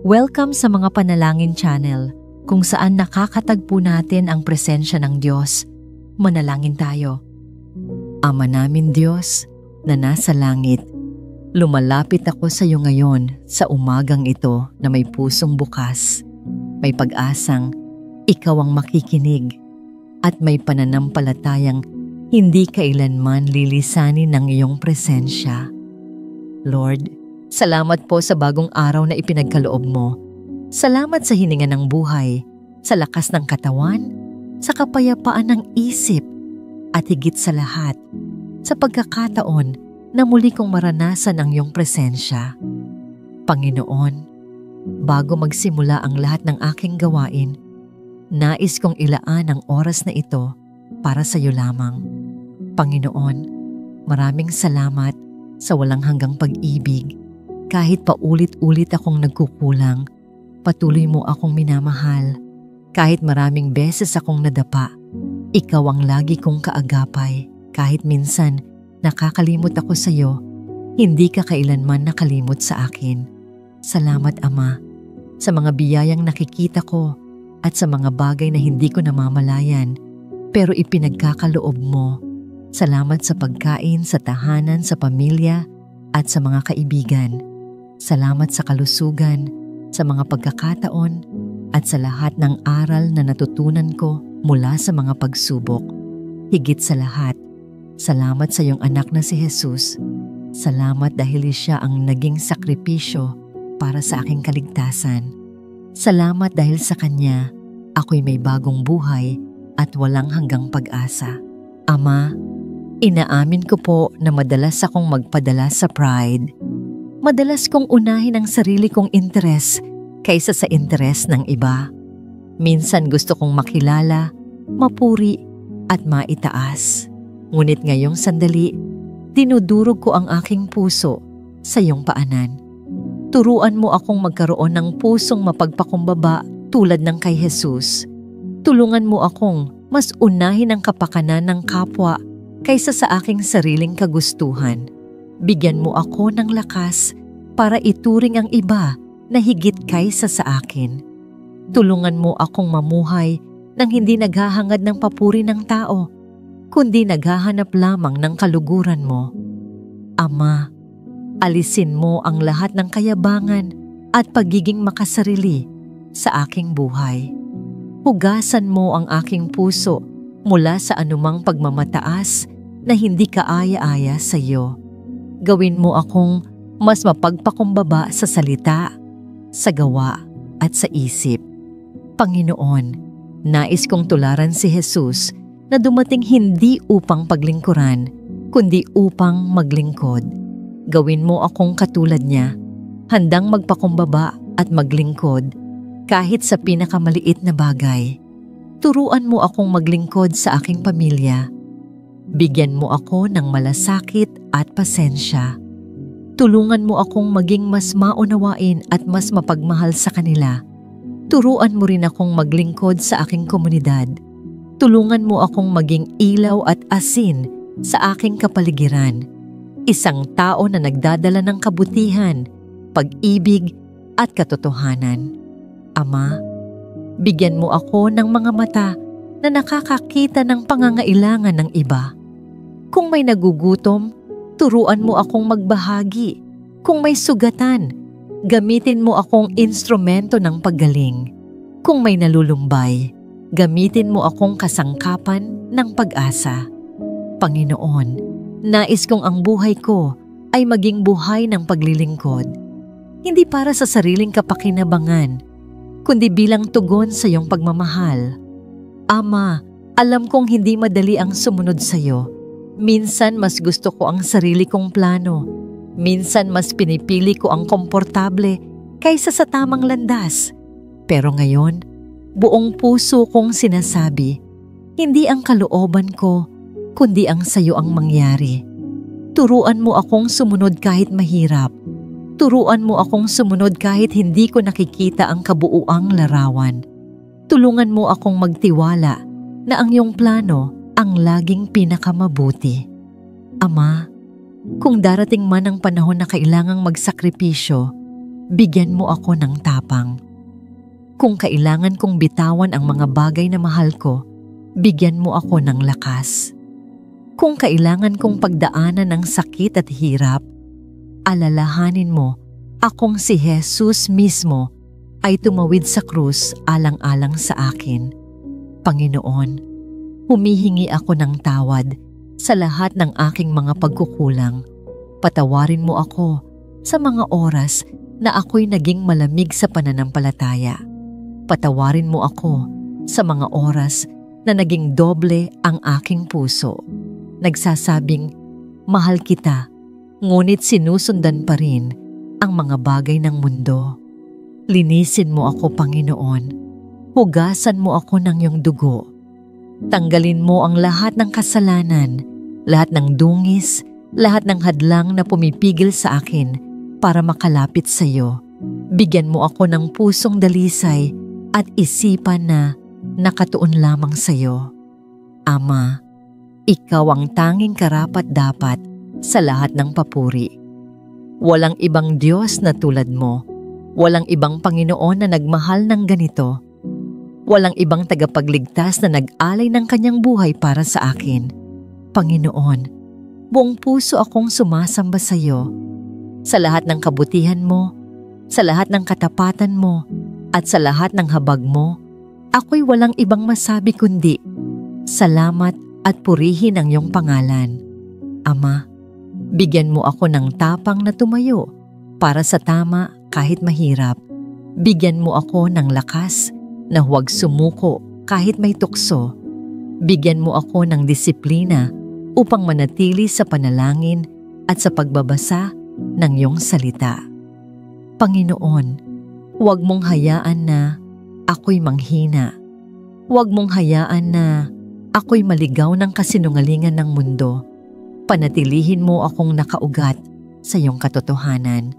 Welcome sa mga panalangin channel, kung saan nakakatagpo natin ang presensya ng Diyos. Manalangin tayo. Ama namin Diyos na nasa langit, lumalapit ako sa iyo ngayon sa umagang ito na may pusong bukas, may pag-asang ikaw ang makikinig at may pananampalatayang hindi kailanman lilisanin ng iyong presensya. Lord, salamat po sa bagong araw na ipinagkaloob mo. Salamat sa hininga ng buhay, sa lakas ng katawan, sa kapayapaan ng isip, at higit sa lahat, sa pagkakataon na muli kong maranasan ang iyong presensya. Panginoon, bago magsimula ang lahat ng aking gawain, nais kong ilaan ang oras na ito para sa iyo lamang. Panginoon, maraming salamat sa walang hanggang pag-ibig. Kahit paulit-ulit akong nagkukulang, patuloy mo akong minamahal. Kahit maraming beses akong nadapa, ikaw ang lagi kong kaagapay. Kahit minsan nakakalimot ako sa iyo, hindi ka kailanman nakalimot sa akin. Salamat Ama, sa mga biyayang nakikita ko at sa mga bagay na hindi ko namamalayan, pero ipinagkakaloob mo. Salamat sa pagkain, sa tahanan, sa pamilya, at sa mga kaibigan. Salamat sa kalusugan, sa mga pagkakataon, at sa lahat ng aral na natutunan ko mula sa mga pagsubok. Higit sa lahat, salamat sa iyong anak na si Jesus. Salamat dahil siya ang naging sakripisyo para sa aking kaligtasan. Salamat dahil sa Kanya, ako'y may bagong buhay at walang hanggang pag-asa. Ama, inaamin ko po na madalas akong magpadala sa pride. Madalas kong unahin ang sarili kong interes kaysa sa interes ng iba. Minsan gusto kong makilala, mapuri at maitaas. Ngunit ngayong sandali, dinudurog ko ang aking puso sa iyong paanan. Turuan mo akong magkaroon ng pusong mapagpakumbaba tulad ng kay Jesus. Tulungan mo akong mas unahin ang kapakanan ng kapwa kaysa sa aking sariling kagustuhan. Bigyan mo ako ng lakas para ituring ang iba na higit kaysa sa akin. Tulungan mo akong mamuhay nang hindi naghahangad ng papuri ng tao, kundi naghahanap lamang ng kaluguran mo. Ama, alisin mo ang lahat ng kayabangan at pagiging makasarili sa aking buhay. Hugasan mo ang aking puso mula sa anumang pagmamataas na hindi kaaya-aya sa iyo. Gawin mo akong mas mapagpakumbaba sa salita, sa gawa at sa isip. Panginoon, nais kong tularan si Jesus na dumating hindi upang paglingkuran, kundi upang maglingkod. Gawin mo akong katulad niya, handang magpakumbaba at maglingkod kahit sa pinakamaliit na bagay. Turuan mo akong maglingkod sa aking pamilya. Bigyan mo ako ng malasakit at pasensya. Tulungan mo akong maging mas maunawain at mas mapagmahal sa kanila. Turuan mo rin akong maglingkod sa aking komunidad. Tulungan mo akong maging ilaw at asin sa aking kapaligiran. Isang tao na nagdadala ng kabutihan, pag-ibig at katotohanan. Ama, bigyan mo ako ng mga mata na nakakakita ng pangangailangan ng iba. Kung may nagugutom, turuan mo akong magbahagi. Kung may sugatan, gamitin mo akong instrumento ng paggaling. Kung may nalulumbay, gamitin mo akong kasangkapan ng pag-asa. Panginoon, nais kong ang buhay ko ay maging buhay ng paglilingkod. Hindi para sa sariling kapakinabangan, kundi bilang tugon sa iyong pagmamahal. Ama, alam kong hindi madali ang sumunod sa iyo. Minsan mas gusto ko ang sarili kong plano. Minsan mas pinipili ko ang komportable kaysa sa tamang landas. Pero ngayon, buong puso kong sinasabi, hindi ang kalooban ko, kundi ang sayo ang mangyari. Turuan mo akong sumunod kahit mahirap. Turuan mo akong sumunod kahit hindi ko nakikita ang kabuuang larawan. Tulungan mo akong magtiwala na ang iyong plano ang laging pinakamabuti. Ama, kung darating man ang panahon na kailangang magsakripisyo, bigyan mo ako ng tapang. Kung kailangan kong bitawan ang mga bagay na mahal ko, bigyan mo ako ng lakas. Kung kailangan kong pagdaanan ng sakit at hirap, alalahanin mo akong si Jesus mismo ay tumawid sa krus alang-alang sa akin. Panginoon, humihingi ako ng tawad sa lahat ng aking mga pagkukulang. Patawarin mo ako sa mga oras na ako'y naging malamig sa pananampalataya. Patawarin mo ako sa mga oras na naging doble ang aking puso. Nagsasabing, mahal kita, ngunit sinusundan pa rin ang mga bagay ng mundo. Linisin mo ako, Panginoon. Hugasan mo ako ng iyong dugo. Tanggalin mo ang lahat ng kasalanan, lahat ng dungis, lahat ng hadlang na pumipigil sa akin para makalapit sa iyo. Bigyan mo ako ng pusong dalisay at isipan na nakatuon lamang sa iyo. Ama, ikaw ang tanging karapat-dapat sa lahat ng papuri. Walang ibang Diyos na tulad mo. Walang ibang Panginoon na nagmahal ng ganito. Walang ibang tagapagligtas na nag-alay ng kanyang buhay para sa akin. Panginoon, buong puso akong sumasamba sa iyo. Sa lahat ng kabutihan mo, sa lahat ng katapatan mo, at sa lahat ng habag mo, ako'y walang ibang masabi kundi, salamat at purihin ang iyong pangalan. Ama, bigyan mo ako ng tapang na tumayo para sa tama kahit mahirap. Bigyan mo ako ng lakas na huwag sumuko kahit may tukso. Bigyan mo ako ng disiplina upang manatili sa panalangin at sa pagbabasa ng iyong salita. Panginoon, huwag mong hayaan na ako'y manghina. Huwag mong hayaan na ako'y maligaw ng kasinungalingan ng mundo. Panatilihin mo akong nakaugat sa iyong katotohanan.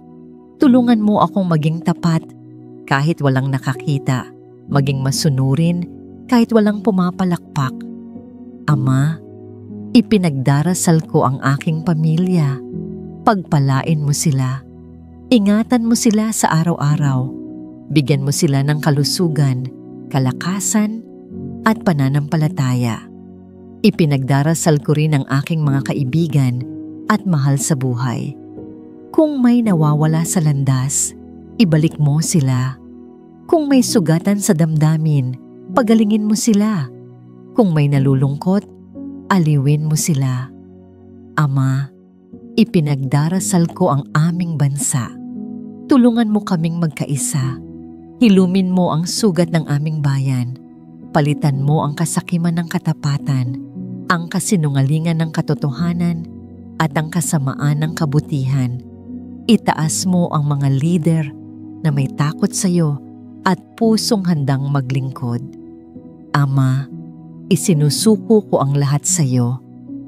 Tulungan mo akong maging tapat kahit walang nakakita, maging masunurin kahit walang pumapalakpak. Ama, ipinagdarasal ko ang aking pamilya. Pagpalain mo sila. Ingatan mo sila sa araw-araw. Bigyan mo sila ng kalusugan, kalakasan, at pananampalataya. Ipinagdarasal ko rin ang aking mga kaibigan at mahal sa buhay. Kung may nawawala sa landas, ibalik mo sila. Kung may sugatan sa damdamin, pagalingin mo sila. Kung may nalulungkot, aliwin mo sila. Ama, ipinagdarasal ko ang aming bansa. Tulungan mo kaming magkaisa. Hilumin mo ang sugat ng aming bayan. Palitan mo ang kasakiman ng katapatan, ang kasinungalingan ng katotohanan, at ang kasamaan ng kabutihan. Itaas mo ang mga leader na may takot sa iyo at pusong handang maglingkod. Ama, isinusuko ko ang lahat sa iyo,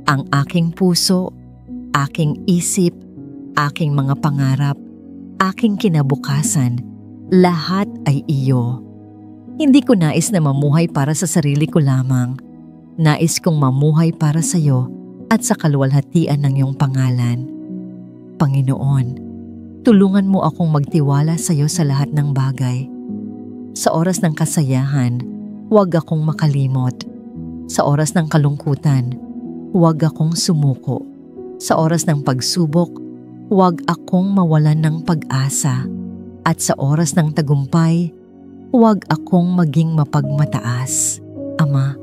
ang aking puso, aking isip, aking mga pangarap, aking kinabukasan, lahat ay iyo. Hindi ko nais na mamuhay para sa sarili ko lamang. Nais kong mamuhay para sa iyo at sa kaluwalhatian ng iyong pangalan. Panginoon, tulungan mo akong magtiwala sa iyo sa lahat ng bagay. Sa oras ng kasayahan, huwag akong makalimot. Sa oras ng kalungkutan, huwag akong sumuko. Sa oras ng pagsubok, huwag akong mawalan ng pag-asa. At sa oras ng tagumpay, huwag akong maging mapagmataas. Ama,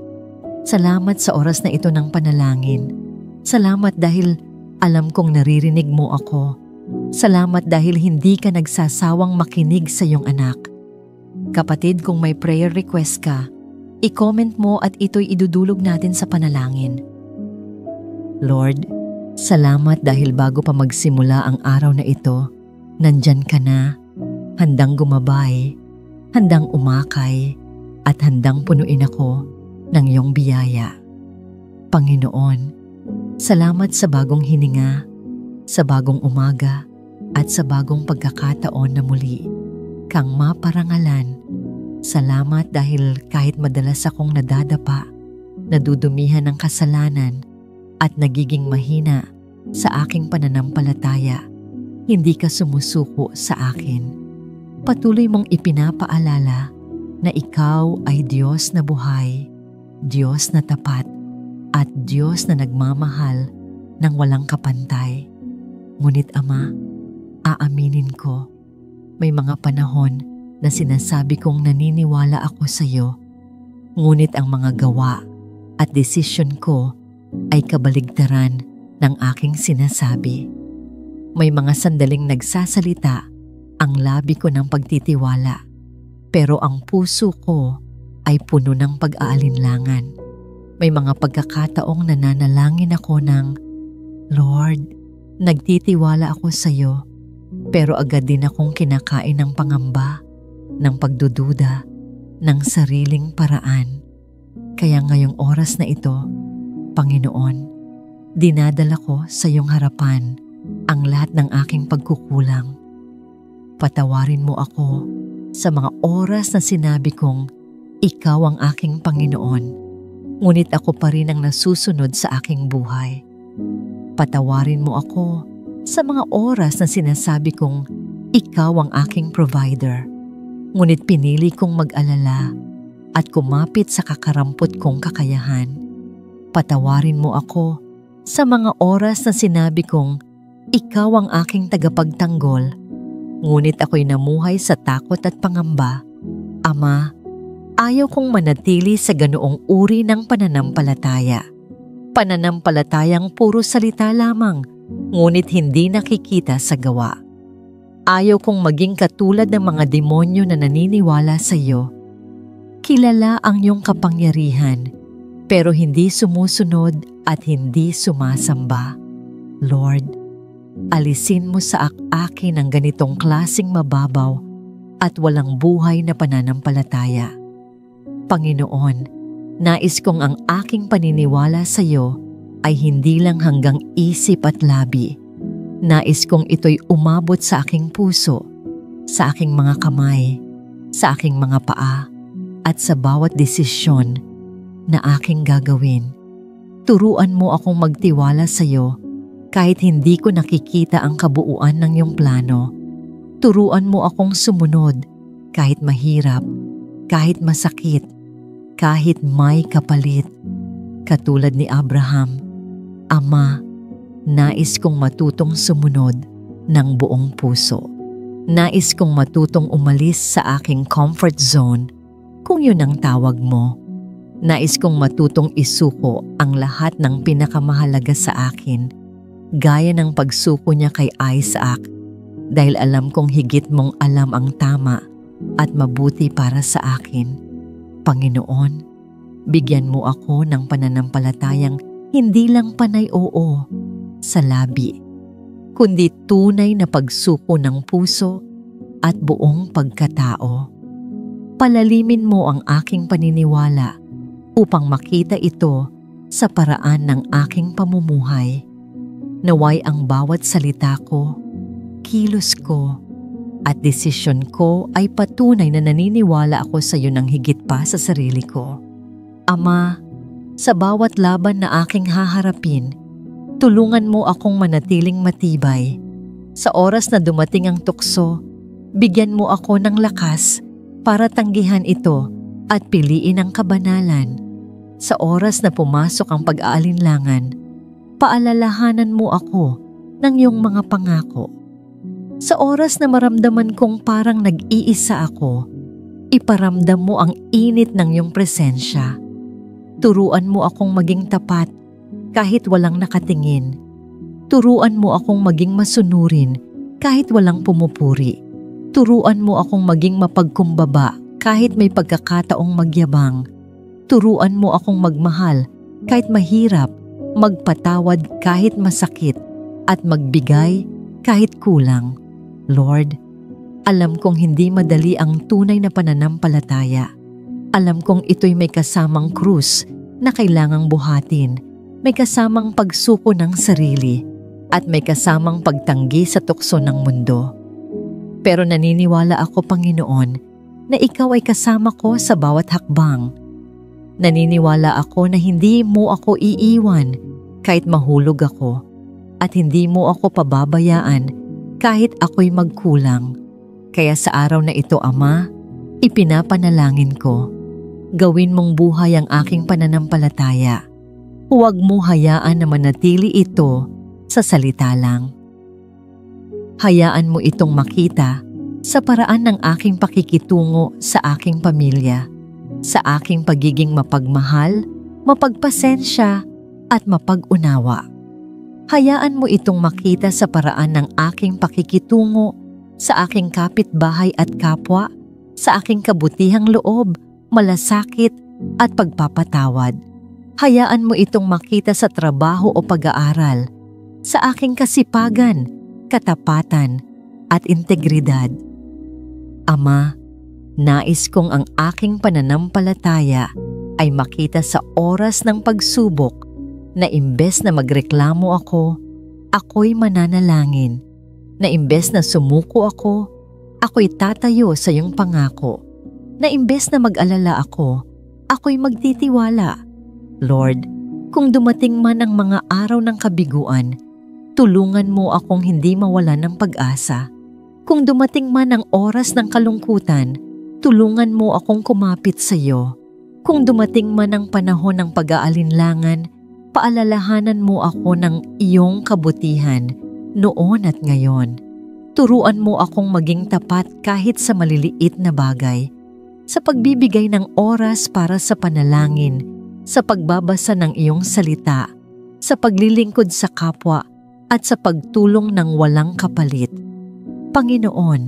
salamat sa oras na ito ng panalangin. Salamat dahil alam kong naririnig mo ako. Salamat dahil hindi ka nagsasawang makinig sa iyong anak. Kapatid, kung may prayer request ka, i-comment mo at ito'y idudulog natin sa panalangin. Lord, salamat dahil bago pa magsimula ang araw na ito, nandyan ka na, handang gumabay, handang umakay, at handang punuin ako ng iyong biyaya. Panginoon, salamat sa bagong hininga, sa bagong umaga, at sa bagong pagkakataon na muli kang maparangalan. Salamat dahil kahit madalas akong nadadapa, nadudumihan ng kasalanan, at nagiging mahina sa aking pananampalataya, hindi ka sumusuko sa akin. Patuloy mong ipinapaalala na ikaw ay Diyos na buhay, Diyos na tapat, at Diyos na nagmamahal ng walang kapantay. Ngunit Ama, aaminin ko, may mga panahon na sinasabi kong naniniwala ako sa iyo, ngunit ang mga gawa at desisyon ko ay kabaligtaran ng aking sinasabi. May mga sandaling nagsasalita ang labi ko ng pagtitiwala, pero ang puso ko ay puno ng pag-aalinlangan. May mga pagkakataong nananalangin ako ng, Lord, nagtitiwala ako sa iyo, pero agad din akong kinakain ng pangamba, ng pagdududa, ng sariling paraan. Kaya ngayong oras na ito, Panginoon, dinadala ko sa iyong harapan ang lahat ng aking pagkukulang. Patawarin mo ako sa mga oras na sinabi kong ikaw ang aking Panginoon, ngunit ako pa rin ang nasusunod sa aking buhay. Patawarin mo ako sa mga oras na sinasabi kong ikaw ang aking provider, ngunit pinili kong mag-alala at kumapit sa kakarampot kong kakayahan. Patawarin mo ako sa mga oras na sinabi kong ikaw ang aking tagapagtanggol, ngunit ako'y namuhay sa takot at pangamba. Ama, ayaw kong manatili sa ganoong uri ng pananampalataya. Pananampalatayang puro salita lamang, ngunit hindi nakikita sa gawa. Ayaw kong maging katulad ng mga demonyo na naniniwala sa iyo. Kilala ang iyong kapangyarihan, pero hindi sumusunod at hindi sumasamba. Lord, alisin mo sa akin ang ganitong klaseng mababaw at walang buhay na pananampalataya. Panginoon, nais kong ang aking paniniwala sa iyo ay hindi lang hanggang isip at labi. Nais kong ito'y umabot sa aking puso, sa aking mga kamay, sa aking mga paa, at sa bawat desisyon na aking gagawin. Turuan mo akong magtiwala sa iyo kahit hindi ko nakikita ang kabuuan ng iyong plano. Turuan mo akong sumunod kahit mahirap, kahit masakit, kahit may kapalit. Katulad ni Abraham, Ama, nais kong matutong sumunod ng buong puso. Nais kong matutong umalis sa aking comfort zone kung yun ang tawag mo. Nais kong matutong isuko ang lahat ng pinakamahalaga sa akin, gaya ng pagsuko niya kay Isaac, dahil alam kong higit mong alam ang tama at mabuti para sa akin. Panginoon, bigyan mo ako ng pananampalatayang hindi lang panay oo sa labi, kundi tunay na pagsuko ng puso at buong pagkatao. Palalimin mo ang aking paniniwala upang makita ito sa paraan ng aking pamumuhay. Naway ang bawat salita ko, kilos ko, at desisyon ko ay patunay na naniniwala ako sa iyo ng higit pa sa sarili ko. Ama, sa bawat laban na aking haharapin, tulungan mo akong manatiling matibay. Sa oras na dumating ang tukso, bigyan mo ako ng lakas para tanggihan ito at piliin ang kabanalan. Sa oras na pumasok ang pag-aalinlangan, paalalahanan mo ako ng iyong mga pangako. Sa oras na maramdaman kong parang nag-iisa ako, iparamdam mo ang init ng iyong presensya. Turuan mo akong maging tapat kahit walang nakatingin. Turuan mo akong maging masunurin kahit walang pumupuri. Turuan mo akong maging mapagkumbaba kahit may pagkakataong magyabang. Turuan mo akong magmahal kahit mahirap, magpatawad kahit masakit, at magbigay kahit kulang. Lord, alam kong hindi madali ang tunay na pananampalataya. Alam kong ito'y may kasamang krus na kailangang buhatin, may kasamang pagsuko ng sarili, at may kasamang pagtanggi sa tukso ng mundo. Pero naniniwala ako, Panginoon, na Ikaw ay kasama ko sa bawat hakbang. Naniniwala ako na hindi mo ako iiwan kahit mahulog ako, at hindi mo ako pababayaan kahit ako'y magkulang. Kaya sa araw na ito, Ama, ipinapanalangin ko. Gawin mong buhay ang aking pananampalataya. Huwag mo hayaan na manatili ito sa salita lang. Hayaan mo itong makita sa paraan ng aking pakikitungo sa aking pamilya, sa aking pagiging mapagmahal, mapagpasensya at mapag-unawa. Hayaan mo itong makita sa paraan ng aking pakikitungo sa aking kapitbahay at kapwa, sa aking kabutihang loob, malasakit at pagpapatawad. Hayaan mo itong makita sa trabaho o pag-aaral, sa aking kasipagan, katapatan at integridad. Ama, nais kong ang aking pananampalataya ay makita sa oras ng pagsubok na imbes na magreklamo ako, ako'y mananalangin. Na imbes na sumuko ako, ako'y tatayo sa iyong pangako. Na imbes na mag-alala ako, ako'y magtitiwala. Lord, kung dumating man ang mga araw ng kabiguan, tulungan mo akong hindi mawalan ng pag-asa. Kung dumating man ang oras ng kalungkutan, tulungan mo akong kumapit sa iyo. Kung dumating man ang panahon ng pag-aalinlangan, paalalahanan mo ako ng iyong kabutihan noon at ngayon. Turuan mo akong maging tapat kahit sa maliliit na bagay, sa pagbibigay ng oras para sa panalangin, sa pagbabasa ng iyong salita, sa paglilingkod sa kapwa at sa pagtulong ng walang kapalit. Panginoon,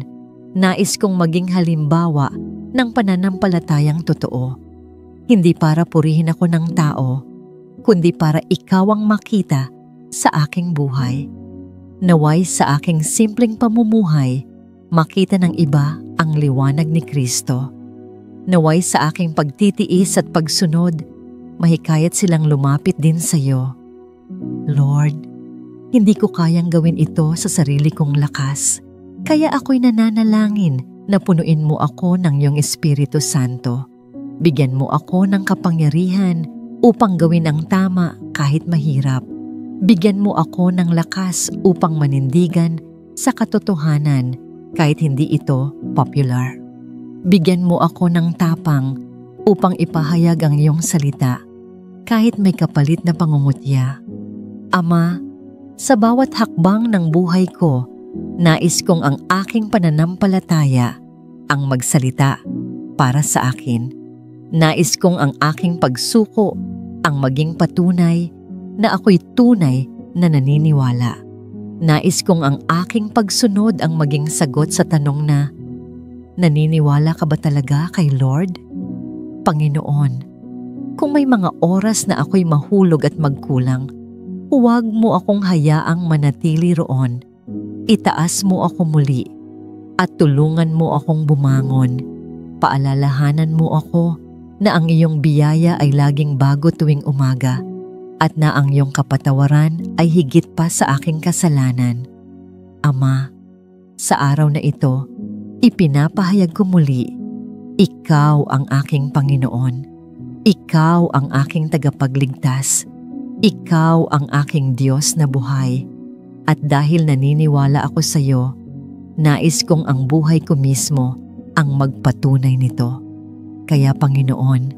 nais kong maging halimbawa ng pananampalatayang totoo. Hindi para purihin ako ng tao, kundi para ikaw ang makita sa aking buhay. Naway sa aking simpleng pamumuhay, makita ng iba ang liwanag ni Kristo. Naway sa aking pagtitiis at pagsunod, mahikayat silang lumapit din sa iyo. Lord, hindi ko kayang gawin ito sa sarili kong lakas. Kaya ako'y nananalangin na punuin mo ako ng iyong Espiritu Santo. Bigyan mo ako ng kapangyarihan upang gawin ang tama kahit mahirap. Bigyan mo ako ng lakas upang manindigan sa katotohanan kahit hindi ito popular. Bigyan mo ako ng tapang upang ipahayag ang iyong salita kahit may kapalit na pangungutya. Ama, sa bawat hakbang ng buhay ko, nais kong ang aking pananampalataya ang magsalita para sa akin. Nais kong ang aking pagsuko ang maging patunay na ako'y tunay na naniniwala. Nais kong ang aking pagsunod ang maging sagot sa tanong na, naniniwala ka ba talaga kay Lord? Panginoon, kung may mga oras na ako'y mahulog at magkulang, huwag mo akong hayaang manatili roon. Itaas mo ako muli at tulungan mo akong bumangon. Paalalahanan mo ako na ang iyong biyaya ay laging bago tuwing umaga at na ang iyong kapatawaran ay higit pa sa aking kasalanan. Ama, sa araw na ito, ipinapahayag ko muli, ikaw ang aking Panginoon. Ikaw ang aking tagapagligtas. Ikaw ang aking Diyos na buhay. At dahil naniniwala ako sa iyo, nais kong ang buhay ko mismo ang magpatunay nito. Kaya Panginoon,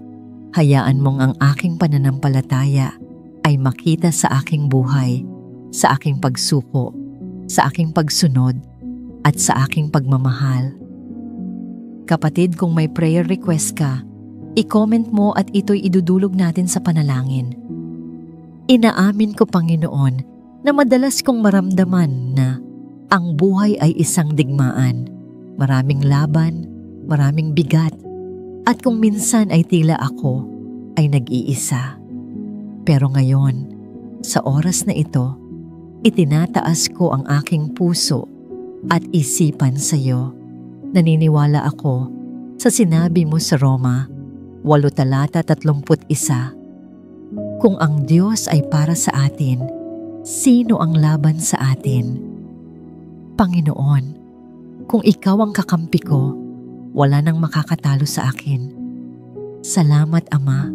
hayaan mong ang aking pananampalataya ay makita sa aking buhay, sa aking pagsuko, sa aking pagsunod, at sa aking pagmamahal. Kapatid, kung may prayer request ka, i-comment mo at ito'y idudulog natin sa panalangin. Inaamin ko, Panginoon, na madalas kong maramdaman na ang buhay ay isang digmaan, maraming laban, maraming bigat, at kung minsan ay tila ako ay nag-iisa. Pero ngayon, sa oras na ito, itinataas ko ang aking puso at isipan sa iyo. Naniniwala ako sa sinabi mo sa Roma 8:31, kung ang Diyos ay para sa atin, sino ang laban sa atin? Panginoon, kung ikaw ang kakampi ko, wala nang makakatalo sa akin. Salamat, Ama,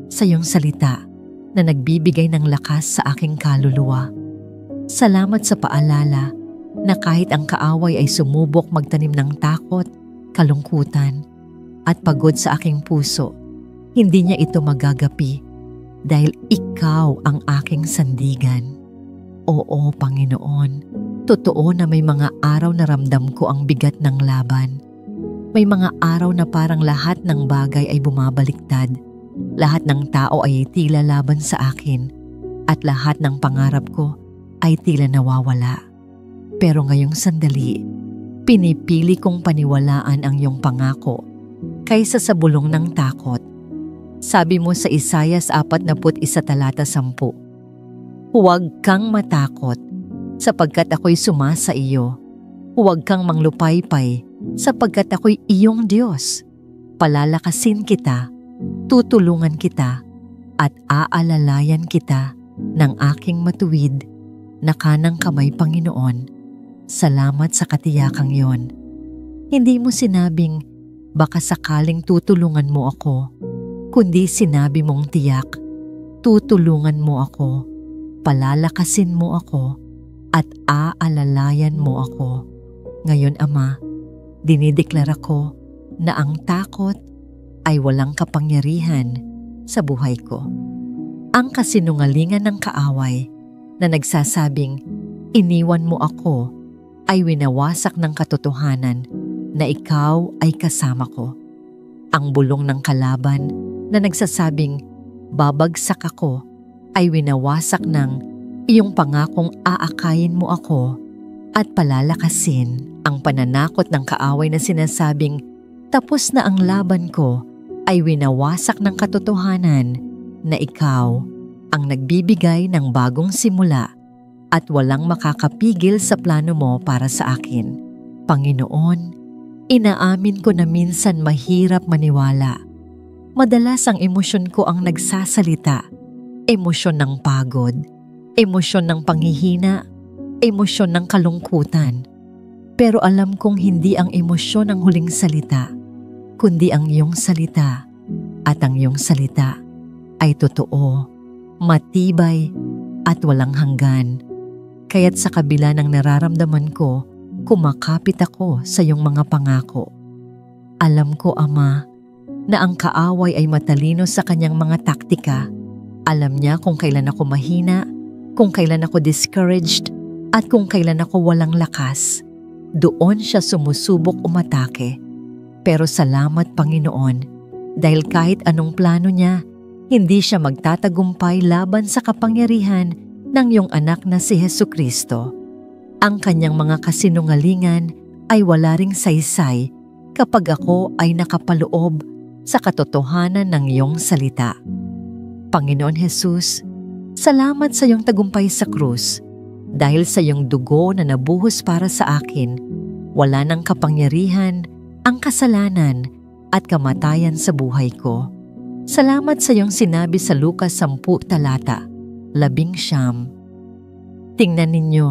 sa iyong salita na nagbibigay ng lakas sa aking kaluluwa. Salamat sa paalala na kahit ang kaaway ay sumubok magtanim ng takot, kalungkutan, at pagod sa aking puso, hindi niya ito magagapi dahil ikaw ang aking sandigan. Oo, Panginoon, totoo na may mga araw na ramdam ko ang bigat ng laban. May mga araw na parang lahat ng bagay ay bumabaliktad. Lahat ng tao ay tila laban sa akin at lahat ng pangarap ko ay tila nawawala. Pero ngayong sandali, pinipili kong paniwalaan ang iyong pangako kaysa sa bulong ng takot. Sabi mo sa Isaias 41:10, huwag kang matakot sapagkat ako'y sumasa iyo. Huwag kang manglupaypay sapagkat ako'y iyong Diyos. Palalakasin kita, tutulungan kita, at aalalayan kita ng aking matuwid na kanang kamay, Panginoon. Salamat sa katiyakang yon. Hindi mo sinabing baka sakaling tutulungan mo ako, kundi sinabi mong tiyak, tutulungan mo ako, palalakasin mo ako, at aalalayan mo ako. Ngayon, Ama, dinideklara ko na ang takot ay walang kapangyarihan sa buhay ko. Ang kasinungalingan ng kaaway na nagsasabing iniwan mo ako ay winawasak ng katotohanan na ikaw ay kasama ko. Ang bulong ng kalaban na nagsasabing babagsak ako ay winawasak ng iyong pangakong aakayin mo ako at palalakasin ang pananakot ng kaaway na sinasabing tapos na ang laban ko ay winawasak ng katotohanan na ikaw ang nagbibigay ng bagong simula at walang makakapigil sa plano mo para sa akin. Panginoon, inaamin ko na minsan mahirap maniwala. Madalas ang emosyon ko ang nagsasalita. Emosyon ng pagod, emosyon ng panghihina, emosyon ng kalungkutan. Pero alam kong hindi ang emosyon ang huling salita, kundi ang iyong salita. At ang iyong salita ay totoo, matibay, at walang hanggan. Kaya't sa kabila ng nararamdaman ko, kumakapit ako sa iyong mga pangako. Alam ko, Ama, na ang kaaway ay matalino sa kanyang mga taktika. Alam niya kung kailan ako mahina, kung kailan ako discouraged, at kung kailan ako walang lakas. Doon siya sumusubok umatake. Pero salamat, Panginoon, dahil kahit anong plano niya, hindi siya magtatagumpay laban sa kapangyarihan ng iyong anak na si Hesukristo. Ang kanyang mga kasinungalingan ay wala ring saysay kapag ako ay nakapaloob sa katotohanan ng iyong salita. Panginoon Jesus, salamat sa iyong tagumpay sa krus. Dahil sa iyong dugo na nabuhos para sa akin, wala nang kapangyarihan ang kasalanan at kamatayan sa buhay ko. Salamat sa iyong sinabi sa Lucas 10:19. Tingnan ninyo,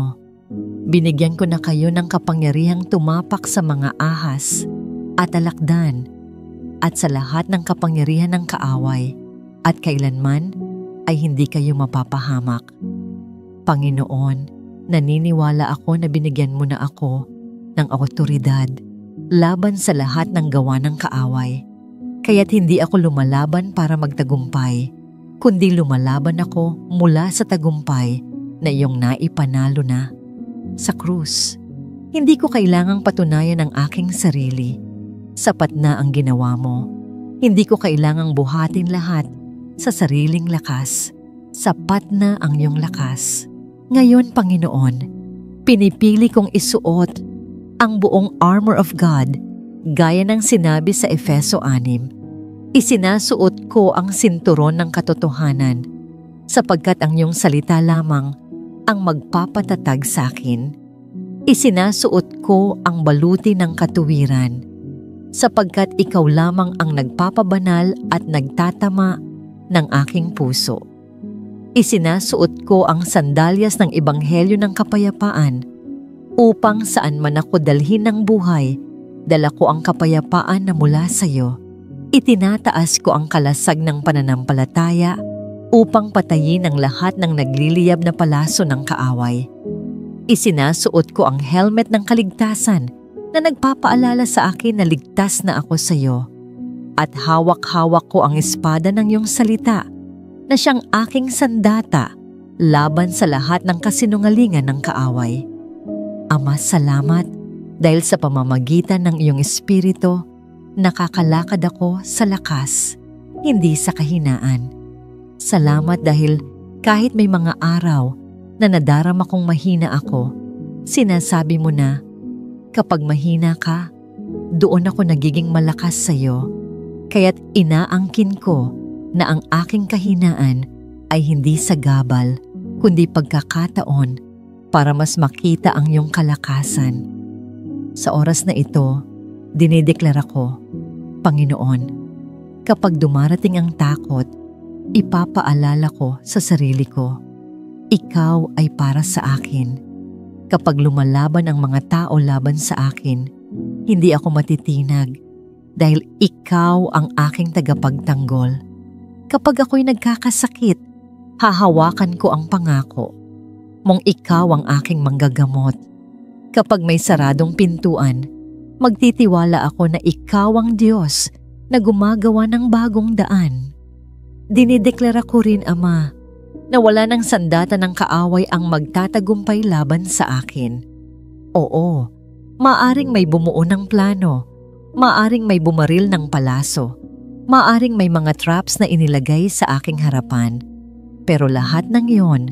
binigyan ko na kayo ng kapangyarihang tumapak sa mga ahas at alakdan at sa lahat ng kapangyarihan ng kaaway at kailanman ay hindi kayo mapapahamak. Panginoon, naniniwala ako na binigyan mo na ako ng awtoridad laban sa lahat ng gawa ng kaaway. Kaya't hindi ako lumalaban para magtagumpay, kundi lumalaban ako mula sa tagumpay na iyong naipanalo na sa krus. Hindi ko kailangang patunayan ang aking sarili. Sapat na ang ginawa mo. Hindi ko kailangang buhatin lahat sa sariling lakas. Sapat na ang iyong lakas. Ngayon, Panginoon, pinipili kong isuot ang buong armor of God gaya ng sinabi sa Efeso 6. Isinasuot ko ang sinturon ng katotohanan sapagkat ang iyong salita lamang ang magpapatatag sa akin. Isinasuot ko ang baluti ng katuwiran sapagkat ikaw lamang ang nagpapabanal at nagtatama ng aking puso. Isinasuot ko ang sandalyas ng ebanghelyo ng kapayapaan upang saan man ako dalhin ng buhay, dala ko ang kapayapaan na mula sa iyo. Itinataas ko ang kalasag ng pananampalataya upang patayin ang lahat ng nagliliyab na palaso ng kaaway. Isinasuot ko ang helmet ng kaligtasan na nagpapaalala sa akin na ligtas na ako sa iyo. At hawak-hawak ko ang espada ng iyong salita na siyang aking sandata laban sa lahat ng kasinungalingan ng kaaway. Ama, salamat dahil sa pamamagitan ng iyong espiritu, nakakalakad ako sa lakas, hindi sa kahinaan. Salamat dahil kahit may mga araw na nadarama kong mahina ako, sinasabi mo na, kapag mahina ka, doon ako nagiging malakas sa iyo. Kaya't inaangkin ko na ang aking kahinaan ay hindi sa gabal, kundi pagkakataon para mas makita ang iyong kalakasan. Sa oras na ito, dinideklara ko, Panginoon, kapag dumarating ang takot, ipapaalala ko sa sarili ko, ikaw ay para sa akin. Kapag lumalaban ang mga tao laban sa akin, hindi ako matitinag dahil ikaw ang aking tagapagtanggol. Kapag ako'y nagkakasakit, hahawakan ko ang pangako mong ikaw ang aking manggagamot. Kapag may saradong pintuan, magtitiwala ako na ikaw ang Diyos na gumagawa ng bagong daan. Dinideklara ko rin, Ama, na wala ng sandata ng kaaway ang magtatagumpay laban sa akin. Oo, maaring may bumuo ng plano, maaring may bumaril ng palaso, maaring may mga traps na inilagay sa aking harapan, pero lahat ng iyon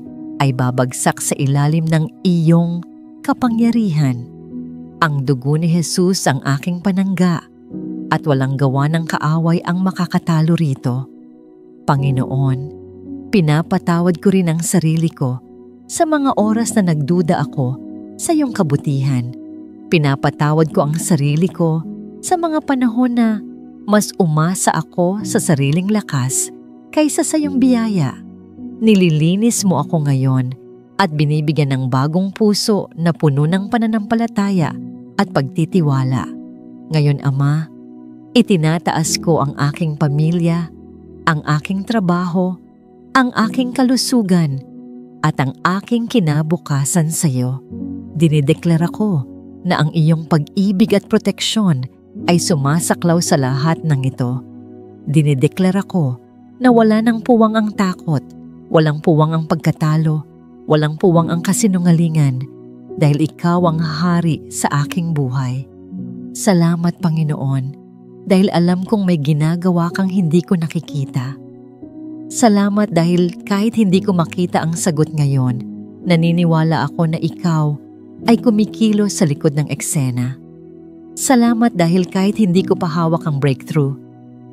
ay babagsak sa ilalim ng iyong kapangyarihan. Ang dugo ni Jesus ang aking panangga at walang gawa ng kaaway ang makakatalo rito. Panginoon, pinapatawad ko rin ang sarili ko sa mga oras na nagduda ako sa iyong kabutihan. Pinapatawad ko ang sarili ko sa mga panahon na mas umasa ako sa sariling lakas kaysa sa iyong biyaya. Nililinis mo ako ngayon at binibigyan ng bagong puso na puno ng pananampalataya at pagtitiwala. Ngayon, Ama, itinataas ko ang aking pamilya, ang aking trabaho, ang aking kalusugan at ang aking kinabukasan sa iyo. Dinideklara ko na ang iyong pag-ibig at proteksyon ay sumasaklaw sa lahat ng ito. Dinideklara ko na wala nang puwang ang takot, walang puwang ang pagkatalo, walang puwang ang kasinungalingan dahil ikaw ang hari sa aking buhay. Salamat, Panginoon, dahil alam kong may ginagawa kang hindi ko nakikita. Salamat dahil kahit hindi ko makita ang sagot ngayon, naniniwala ako na ikaw ay kumikilos sa likod ng eksena. Salamat dahil kahit hindi ko pa hawak ang breakthrough,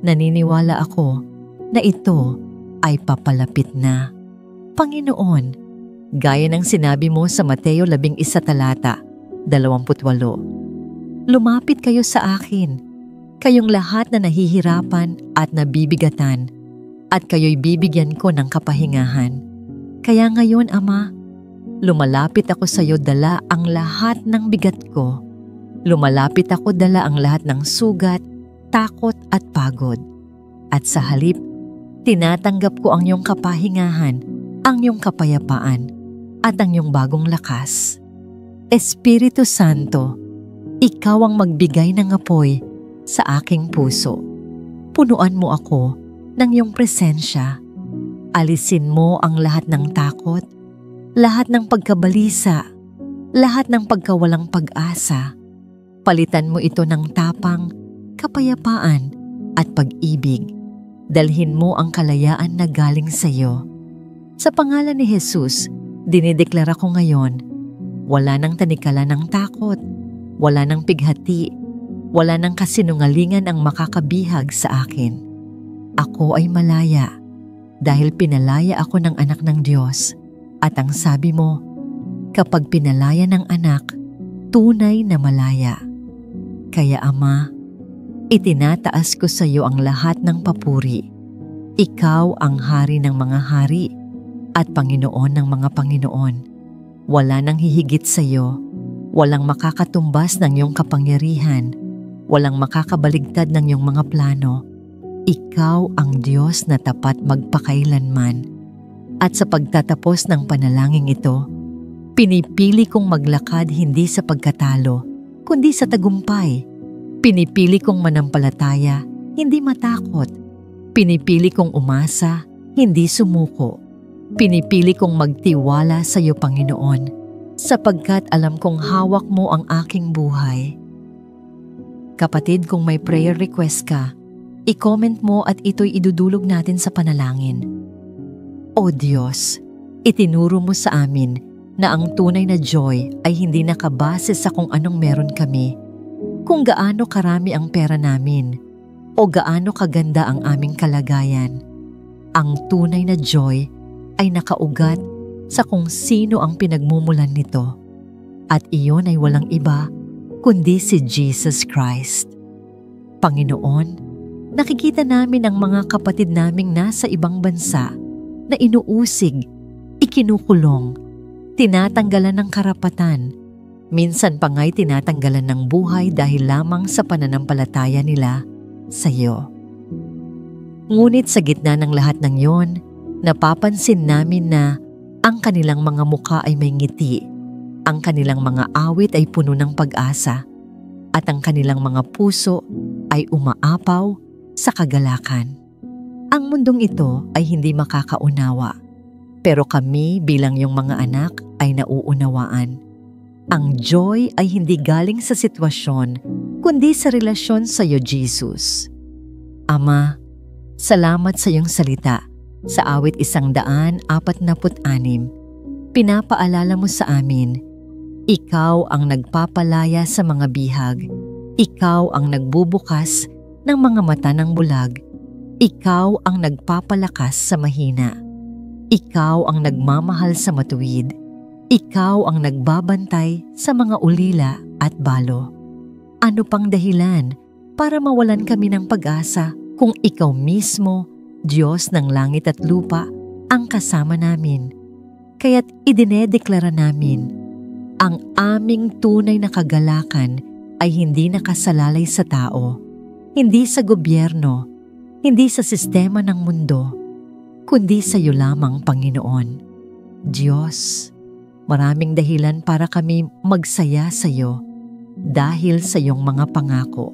naniniwala ako na ito ay papalapit na. Panginoon, gaya ng sinabi mo sa Mateo 11 talata 28, lumapit kayo sa akin, kayong lahat na nahihirapan at nabibigatan, at kayo'y bibigyan ko ng kapahingahan. Kaya ngayon, Ama, lumalapit ako sa iyo dala ang lahat ng bigat ko. Lumalapit ako dala ang lahat ng sugat, takot at pagod. At sa halip, tinatanggap ko ang iyong kapahingahan, ang iyong kapayapaan, at ang iyong bagong lakas. Espiritu Santo, ikaw ang magbigay ng apoy sa aking puso. Punuan mo ako ng iyong presensya. Alisin mo ang lahat ng takot, lahat ng pagkabalisa, lahat ng pagkawalang pag-asa. Palitan mo ito ng tapang, kapayapaan at pag-ibig. Dalhin mo ang kalayaan na galing sa iyo. Sa pangalan ni Jesus, dinideklara ko ngayon, wala nang tanikala ng takot, wala nang pighati, wala nang kasinungalingan ang makakabihag sa akin. Ako ay malaya dahil pinalaya ako ng anak ng Diyos. At ang sabi mo, kapag pinalaya ng anak, tunay na malaya. Kaya Ama, itinataas ko sa iyo ang lahat ng papuri. Ikaw ang hari ng mga hari at Panginoon ng mga Panginoon. Wala nang hihigit sa iyo, walang makakatumbas ng iyong kapangyarihan, walang makakabaligtad ng iyong mga plano. Ikaw ang Diyos na tapat magpakailanman. At sa pagtatapos ng panalangin ito, Pinipili kong maglakad hindi sa pagkatalo, kundi sa tagumpay. Pinipili kong manampalataya, hindi matakot. Pinipili kong umasa, hindi sumuko. Pinipili kong magtiwala sa iyo, Panginoon, sapagkat alam kong hawak mo ang aking buhay. Kapatid, kung may prayer request ka, i-comment mo at ito'y idudulog natin sa panalangin. O Diyos, itinuro mo sa amin na ang tunay na joy ay hindi nakabase sa kung anong meron kami, kung gaano karami ang pera namin, o gaano kaganda ang aming kalagayan. Ang tunay na joy ay nakaugat sa kung sino ang pinagmumulan nito, at iyon ay walang iba kundi si Jesus Christ. Panginoon, nakikita namin ang mga kapatid naming nasa ibang bansa na inuusig, ikinukulong, tinatanggalan ng karapatan, minsan pa nga'y tinatanggalan ng buhay dahil lamang sa pananampalataya nila sa iyo. Ngunit sa gitna ng lahat ng yon, napapansin namin na ang kanilang mga mukha ay may ngiti, ang kanilang mga awit ay puno ng pag-asa, at ang kanilang mga puso ay umaapaw sa kagalakan. Ang mundong ito ay hindi makakaunawa, pero kami bilang iyong mga anak ay nauunawaan. Ang joy ay hindi galing sa sitwasyon, kundi sa relasyon sa iyo, Jesus. Ama, salamat sa iyong salita. Sa awit 146, pinapaalala mo sa amin, ikaw ang nagpapalaya sa mga bihag, ikaw ang nagbubukas ng mga mata ng bulag, ikaw ang nagpapalakas sa mahina, ikaw ang nagmamahal sa matuwid, ikaw ang nagbabantay sa mga ulila at balo. Ano pang dahilan para mawalan kami ng pag-asa kung ikaw mismo, Diyos ng langit at lupa, ang kasama namin? Kaya't idinedeklara namin, ang aming tunay na kagalakan ay hindi nakasalalay sa tao, hindi sa gobyerno, hindi sa sistema ng mundo, kundi sa iyo lamang, Panginoon. Diyos, maraming dahilan para kami magsaya sa iyo dahil sa iyong mga pangako.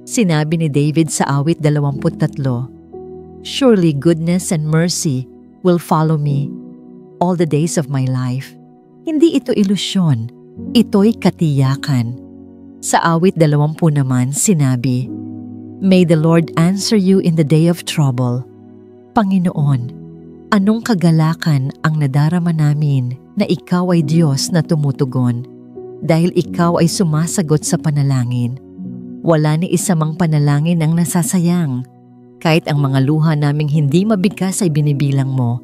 Sinabi ni David sa awit 23, surely goodness and mercy will follow me all the days of my life. Hindi ito ilusyon, ito'y katiyakan. Sa awit 20 naman sinabi, may the Lord answer you in the day of trouble. Panginoon, anong kagalakan ang nadarama namin na ikaw ay Diyos na tumutugon, dahil ikaw ay sumasagot sa panalangin. Wala ni isa mang panalangin ang nasasayang, kahit ang mga luha naming hindi mabigkas ay binibilang mo,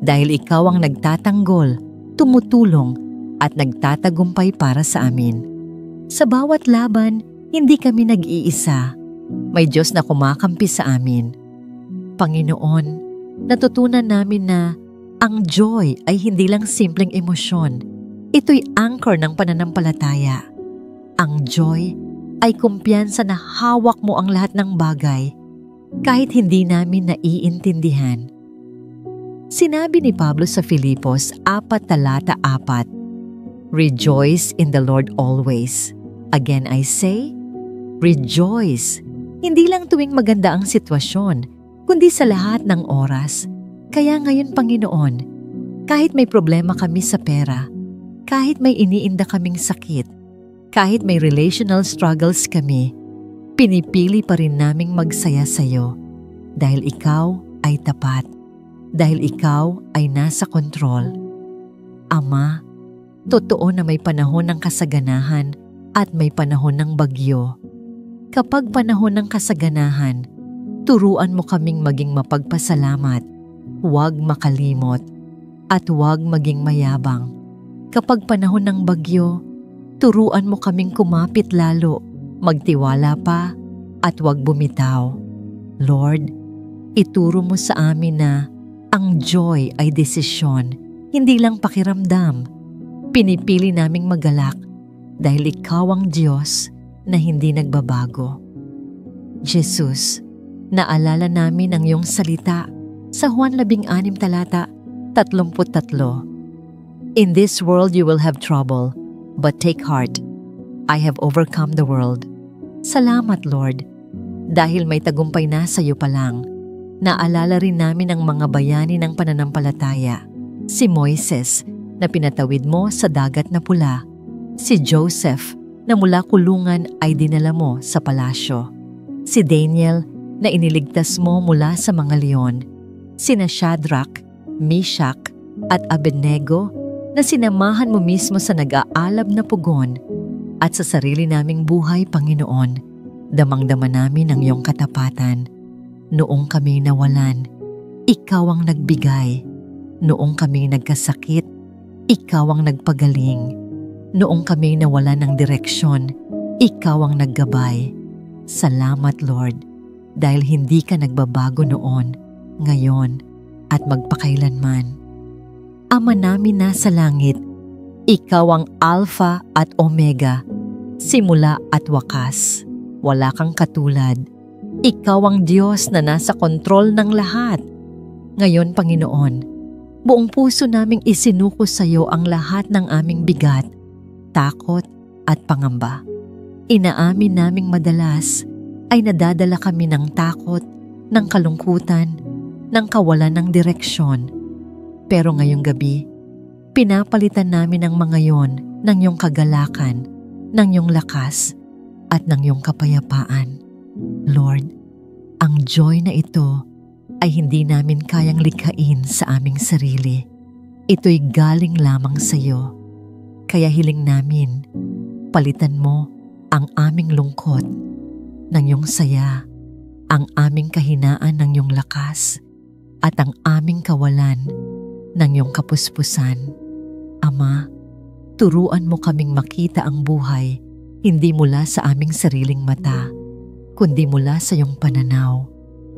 dahil ikaw ang nagtatanggol, tumutulong, at nagtatagumpay para sa amin. Sa bawat laban, hindi kami nag-iisa. May Diyos na kumakampi sa amin. Panginoon, natutunan namin na ang joy ay hindi lang simpleng emosyon. Ito'y anchor ng pananampalataya. Ang joy ay kumpiyansa na hawak mo ang lahat ng bagay, kahit hindi namin naiintindihan. Sinabi ni Pablo sa Filipos 4:4, rejoice in the Lord always. Again I say, rejoice. Hindi lang tuwing maganda ang sitwasyon, kundi sa lahat ng oras. Kaya ngayon, Panginoon, kahit may problema kami sa pera, kahit may iniinda kaming sakit, kahit may relational struggles kami, pinipili pa rin naming magsaya sa iyo dahil ikaw ay tapat, dahil ikaw ay nasa kontrol. Ama, totoo na may panahon ng kasaganahan at may panahon ng bagyo. Kapag panahon ng kasaganahan, turuan mo kaming maging mapagpasalamat, huwag makalimot, at huwag maging mayabang. Kapag panahon ng bagyo, turuan mo kaming kumapit lalo, magtiwala pa, at huwag bumitaw. Lord, ituro mo sa amin na ang joy ay desisyon, hindi lang pakiramdam. Pinipili naming magalak dahil ikaw ang Diyos na hindi nagbabago. Jesus, naalala namin ang iyong salita sa Juan 16:33. In this world you will have trouble, but take heart. I have overcome the world. Salamat, Lord. Dahil may tagumpay na sa iyo pa lang, naalala rin namin ang mga bayani ng pananampalataya. Si Moises na pinatawid mo sa dagat na pula. Si Joseph na mula kulungan ay dinala mo sa palasyo. Si Daniel na iniligtas mo mula sa mga leon. Sina Shadrach, Meshach at Abednego na sinamahan mo mismo sa nag-aalab na pugon. At sa sarili naming buhay, Panginoon, damang-dama namin ang iyong katapatan. Noong kami nawalan, ikaw ang nagbigay. Noong kami nagkasakit, ikaw ang nagpagaling. Noong kami nawalan ng direksyon, ikaw ang naggabay. Salamat, Lord, dahil hindi ka nagbabago noon, ngayon, at magpakailanman. Ama namin nasa langit, ikaw ang Alpha at Omega, simula at wakas. Wala kang katulad. Ikaw ang Diyos na nasa kontrol ng lahat. Ngayon, Panginoon, buong puso naming isinuko sa iyo ang lahat ng aming bigat, takot at pangamba. Inaamin naming madalas ay nadadala kami ng takot, ng kalungkutan, ng kawalan ng direksyon. Pero ngayong gabi, pinapalitan namin ang mga yon ng iyong kagalakan, ng iyong lakas, at ng iyong kapayapaan. Lord, ang joy na ito ay hindi namin kayang likhain sa aming sarili. Ito'y galing lamang sa iyo. Kaya hiling namin, palitan mo ang aming lungkot ng iyong saya, ang aming kahinaan ng iyong lakas, at ang aming kawalan ng iyong kapuspusan. Ama, turuan mo kaming makita ang buhay hindi mula sa aming sariling mata, kundi mula sa iyong pananaw,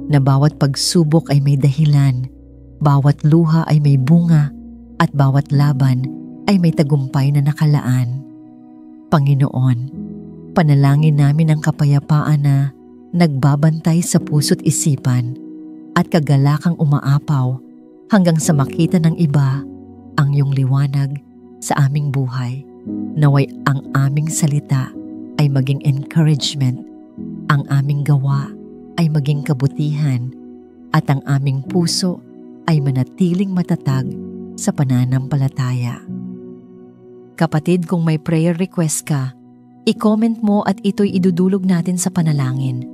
na bawat pagsubok ay may dahilan, bawat luha ay may bunga, at bawat laban ay may tagumpay na nakalaan. Panginoon, panalangin namin ang kapayapaan na nagbabantay sa puso't isipan at kagalakang umaapaw hanggang sa makita ng iba ang iyong liwanag sa aming buhay. Naway ang aming salita ay maging encouragement, ang aming gawa ay maging kabutihan, at ang aming puso ay manatiling matatag sa pananampalataya. Kapatid, kung may prayer request ka, i-comment mo at ito'y idudulog natin sa panalangin.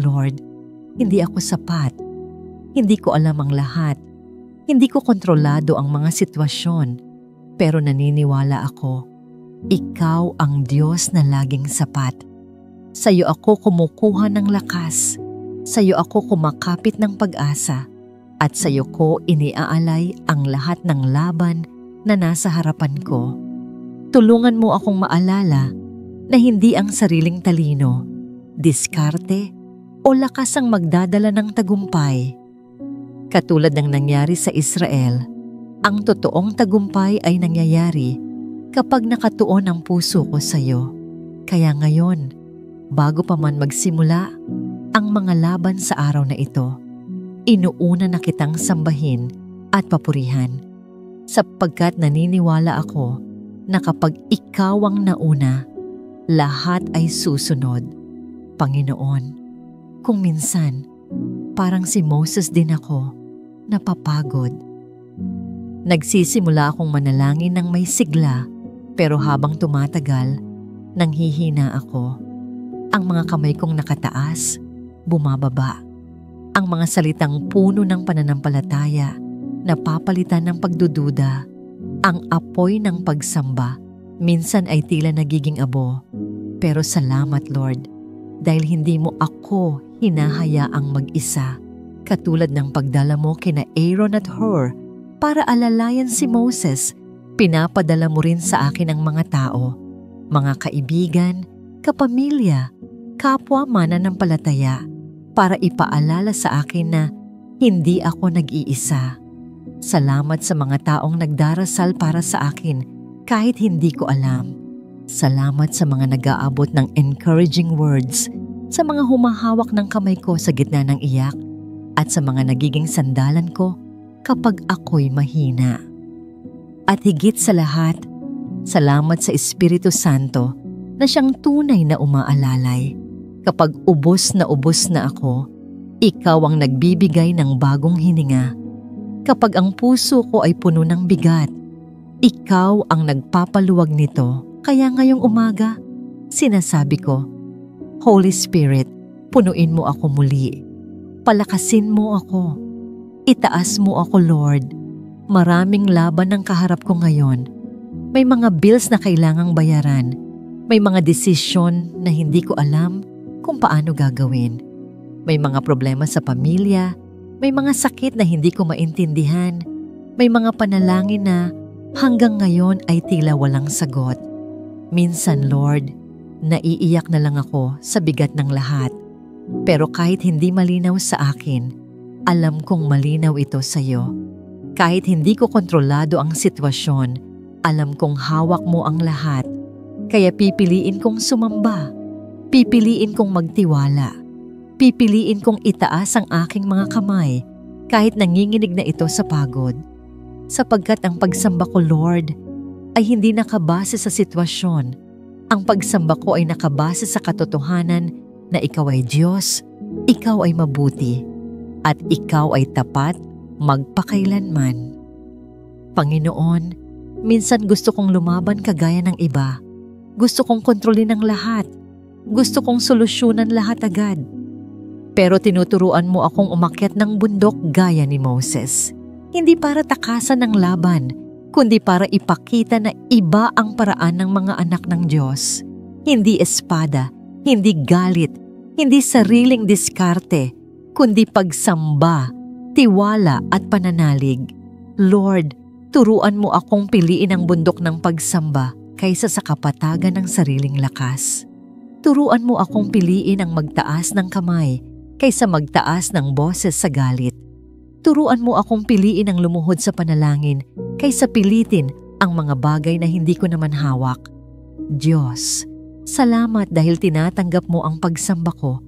Lord, hindi ako sapat. Hindi ko alam ang lahat. Hindi ko kontrolado ang mga sitwasyon. Pero naniniwala ako, ikaw ang Diyos na laging sapat. Sa iyo ako kumukuha ng lakas. Sa iyo ako kumakapit ng pag-asa. At sa iyo ko iniaalay ang lahat ng laban na nasa harapan ko. Tulungan mo akong maalala na hindi ang sariling talino, diskarte, o lakas ang magdadala ng tagumpay. Katulad ng nangyari sa Israel, ang totoong tagumpay ay nangyayari kapag nakatuon ang puso ko sa iyo. Kaya ngayon, bago pa man magsimula ang mga laban sa araw na ito, inuuna na kitang sambahin at papurihan, sapagkat naniniwala ako na kapag ikaw ang nauna, lahat ay susunod. Panginoon, kung minsan, parang si Moses din ako, napapagod. Nagsisimula akong manalangin ng may sigla, pero habang tumatagal, nanghihina ako. Ang mga kamay kong nakataas, bumababa. Ang mga salitang puno ng pananampalataya, napapalitan ng pagdududa. Ang apoy ng pagsamba, minsan ay tila nagiging abo. Pero salamat, Lord, dahil hindi mo ako hinahayaang mag-isa, katulad ng pagdala mo kina Aaron at Hur para alalayan si Moses. Pinapadala mo rin sa akin ang mga tao, mga kaibigan, kapamilya, kapwa mananampalataya, para ipaalala sa akin na hindi ako nag-iisa. Salamat sa mga taong nagdarasal para sa akin kahit hindi ko alam. Salamat sa mga nag-aabot ng encouraging words, sa mga humahawak ng kamay ko sa gitna ng iyak, at sa mga nagiging sandalan ko kapag ako'y mahina. At higit sa lahat, salamat sa Espiritu Santo na siyang tunay na umaalalay. Kapag ubos na ako, ikaw ang nagbibigay ng bagong hininga. Kapag ang puso ko ay puno ng bigat, ikaw ang nagpapaluwag nito. Kaya ngayong umaga, sinasabi ko, Holy Spirit, punuin mo ako muli. Palakasin mo ako. Itaas mo ako, Lord. Maraming laban ang kaharap ko ngayon. May mga bills na kailangang bayaran. May mga desisyon na hindi ko alam kung paano gagawin. May mga problema sa pamilya. May mga sakit na hindi ko maintindihan. May mga panalangin na hanggang ngayon ay tila walang sagot. Minsan, Lord, naiiyak na lang ako sa bigat ng lahat. Pero kahit hindi malinaw sa akin, alam kong malinaw ito sa iyo. Kahit hindi ko kontrolado ang sitwasyon, alam kong hawak mo ang lahat. Kaya pipiliin kong sumamba. Pipiliin kong magtiwala. Pipiliin kong itaas ang aking mga kamay kahit nanginginig na ito sa pagod. Sapagkat ang pagsamba ko, Lord, ay hindi nakabase sa sitwasyon. Ang pagsamba ko ay nakabase sa katotohanan na ikaw ay Diyos, ikaw ay mabuti, at ikaw ay tapat magpakailanman. Panginoon, minsan gusto kong lumaban kagaya ng iba. Gusto kong kontrolin ang lahat. Gusto kong solusyonan lahat agad. Pero tinuturuan mo akong umakyat ng bundok gaya ni Moses. Hindi para takasan ng laban, kundi para ipakita na iba ang paraan ng mga anak ng Diyos. Hindi espada, hindi galit, hindi sariling diskarte, kundi pagsamba, tiwala at pananalig. Lord, turuan mo akong piliin ang bundok ng pagsamba kaysa sa kapatagan ng sariling lakas. Turuan mo akong piliin ang magtaas ng kamay kaysa magtaas ng boses sa galit. Turuan mo akong piliin ang lumuhod sa panalangin kaysa pilitin ang mga bagay na hindi ko naman hawak. Diyos, salamat dahil tinatanggap mo ang pagsamba ko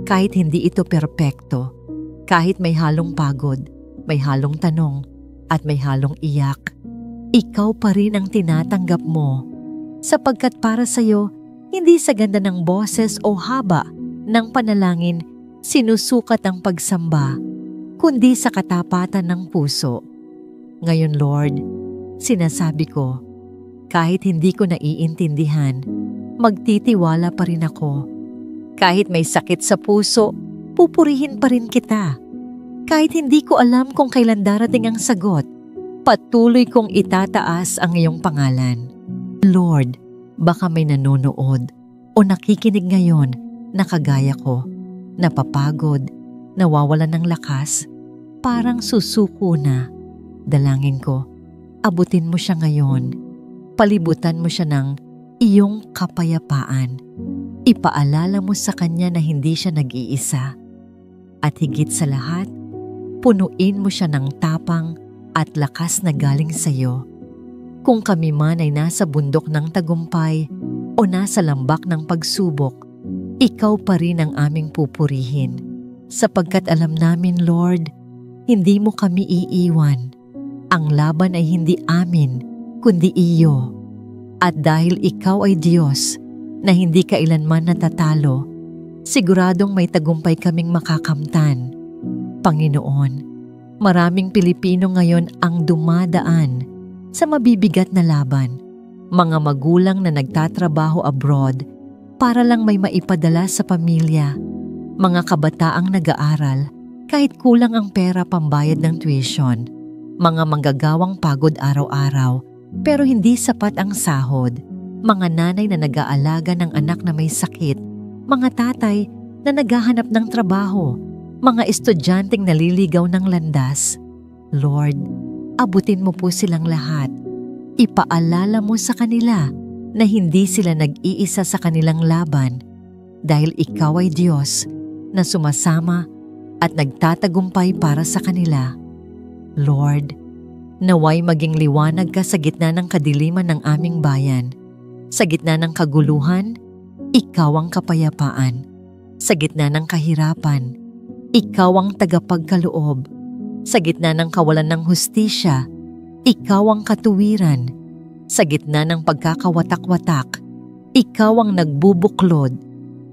kahit hindi ito perpekto, kahit may halong pagod, may halong tanong, at may halong iyak. Ikaw pa rin ang tinatanggap mo sapagkat para sa iyo, hindi sa ganda ng boses o haba ng panalangin sinusukat ang pagsamba, kundi sa katapatan ng puso. Ngayon, Lord, sinasabi ko, kahit hindi ko naiintindihan, magtitiwala pa rin ako. Kahit may sakit sa puso, pupurihin pa rin kita. Kahit hindi ko alam kung kailan darating ang sagot, patuloy kong itataas ang iyong pangalan. Lord, baka may nanonood o nakikinig ngayon na kagaya ko, napapagod, nawawalan ng lakas, parang susuko na. Dalangin ko, abutin mo siya ngayon. Palibutan mo siya ng iyong kapayapaan. Ipaalala mo sa kanya na hindi siya nag-iisa. At higit sa lahat, punuin mo siya ng tapang at lakas na galing sa iyo. Kung kami man ay nasa bundok ng tagumpay o nasa lambak ng pagsubok, ikaw pa rin ang aming pupurihin. Sapagkat alam namin, Lord, hindi mo kami iiwan. Ang laban ay hindi amin, kundi iyo. At dahil ikaw ay Diyos na hindi kailanman natatalo, siguradong may tagumpay kaming makakamtan. Panginoon, maraming Pilipino ngayon ang dumadaan sa mabibigat na laban. Mga magulang na nagtatrabaho abroad para lang may maipadala sa pamilya. Mga kabataang nag-aaral kahit kulang ang pera pambayad ng tuition. Mga manggagawang pagod araw-araw pero hindi sapat ang sahod. Mga nanay na nag-aalaga ng anak na may sakit. Mga tatay na naghahanap ng trabaho. Mga estudyanteng naliligaw ng landas. Lord, abutin mo po silang lahat. Ipaalala mo sa kanila na hindi sila nag-iisa sa kanilang laban dahil ikaw ay Diyos na sumasama at nagtatagumpay para sa kanila. Lord, naway maging liwanag ka sa gitna ng kadiliman ng aming bayan. Sa gitna ng kaguluhan, ikaw ang kapayapaan. Sa gitna ng kahirapan, ikaw ang tagapagkaloob. Sa gitna ng kawalan ng hustisya, Ikaw ang katuwiran. Sa gitna ng pagkakawatak-watak, ikaw ang nagbubuklod.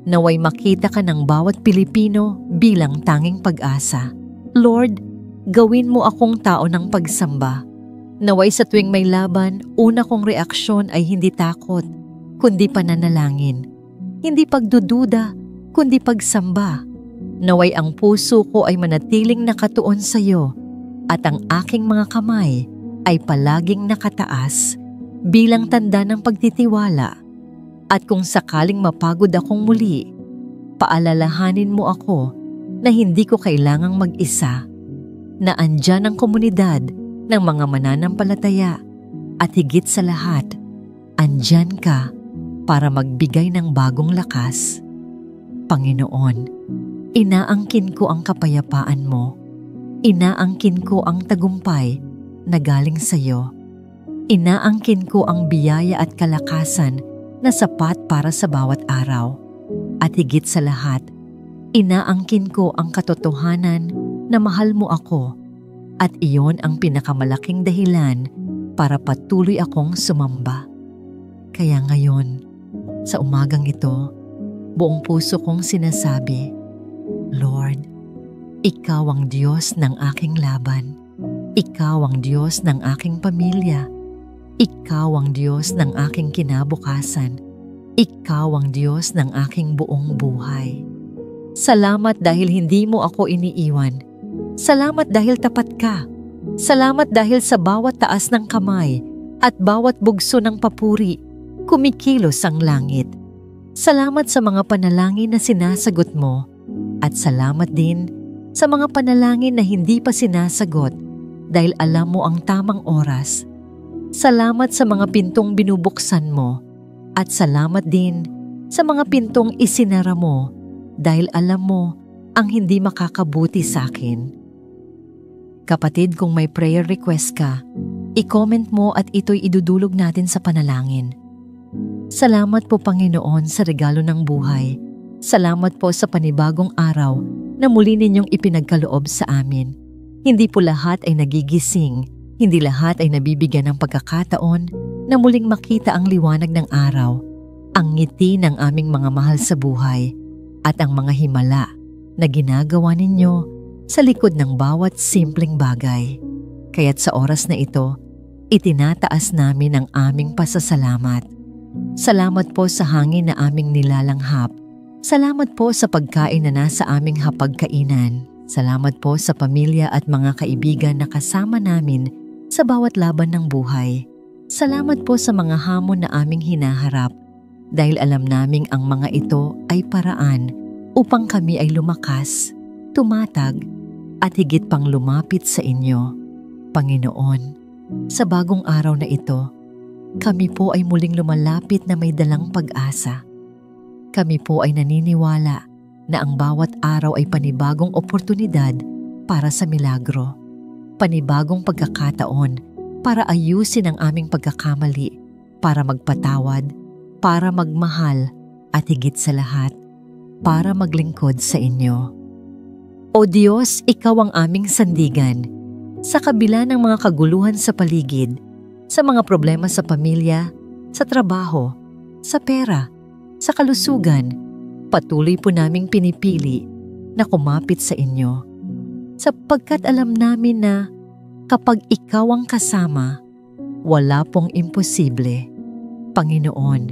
Naway makita ka ng bawat Pilipino bilang tanging pag-asa. Lord, gawin mo akong tao ng pagsamba. Naway sa tuwing may laban, una kong reaksyon ay hindi takot, kundi pananalangin. Hindi pagdududa, kundi pagsamba. Naway ang puso ko ay manatiling nakatuon sa iyo at ang aking mga kamay ay palaging nakataas bilang tanda ng pagtitiwala. At kung sakaling mapagod akong muli, paalalahanin mo ako na hindi ko kailangang mag-isa, na andyan ang komunidad ng mga mananampalataya at higit sa lahat, andyan ka para magbigay ng bagong lakas. Panginoon, inaangkin ko ang kapayapaan mo. Inaangkin ko ang tagumpay na galing sa iyo. Inaangkin ko ang biyaya at kalakasan na sapat para sa bawat araw. At higit sa lahat, inaangkin ko ang katotohanan na mahal mo ako at iyon ang pinakamalaking dahilan para patuloy akong sumamba. Kaya ngayon, sa umagang ito, buong puso kong sinasabi, Lord, Ikaw ang Diyos ng aking laban. Ikaw ang Diyos ng aking pamilya. Ikaw ang Diyos ng aking kinabukasan. Ikaw ang Diyos ng aking buong buhay. Salamat dahil hindi mo ako iniiwan. Salamat dahil tapat ka. Salamat dahil sa bawat taas ng kamay at bawat bugso ng papuri, kumikilos ang langit. Salamat sa mga panalangin na sinasagot mo at salamat din sa mga panalangin na hindi pa sinasagot dahil alam mo ang tamang oras. Salamat sa mga pintong binubuksan mo at salamat din sa mga pintong isinara mo dahil alam mo ang hindi makakabuti sa akin. Kapatid, kung may prayer request ka, i-comment mo at ito'y idudulog natin sa panalangin. Salamat po Panginoon sa regalo ng buhay. Salamat po sa panibagong araw na muli ninyong ipinagkaloob sa amin. Hindi po lahat ay nagigising, hindi lahat ay nabibigyan ng pagkakataon na muling makita ang liwanag ng araw, ang ngiti ng aming mga mahal sa buhay, at ang mga himala na ginagawa ninyo sa likod ng bawat simpleng bagay. Kaya't sa oras na ito, itinataas namin ang aming pasasalamat. Salamat po sa hangin na aming nilalanghap. Salamat po sa pagkain na nasa aming hapagkainan. Salamat po sa pamilya at mga kaibigan na kasama namin sa bawat laban ng buhay. Salamat po sa mga hamon na aming hinaharap dahil alam naming ang mga ito ay paraan upang kami ay lumakas, tumatag, at higit pang lumapit sa inyo. Panginoon, sa bagong araw na ito, kami po ay muling lumalapit na may dalang pag-asa. Kami po ay naniniwala na ang bawat araw ay panibagong oportunidad para sa milagro, panibagong pagkakataon para ayusin ang aming pagkakamali, para magpatawad, para magmahal, at higit sa lahat, para maglingkod sa inyo. O Diyos, Ikaw ang aming sandigan. Sa kabila ng mga kaguluhan sa paligid, sa mga problema sa pamilya, sa trabaho, sa pera, sa kalusugan, patuloy po naming pinipili na kumapit sa inyo. Sapagkat alam namin na kapag Ikaw ang kasama, wala pong imposible. Panginoon,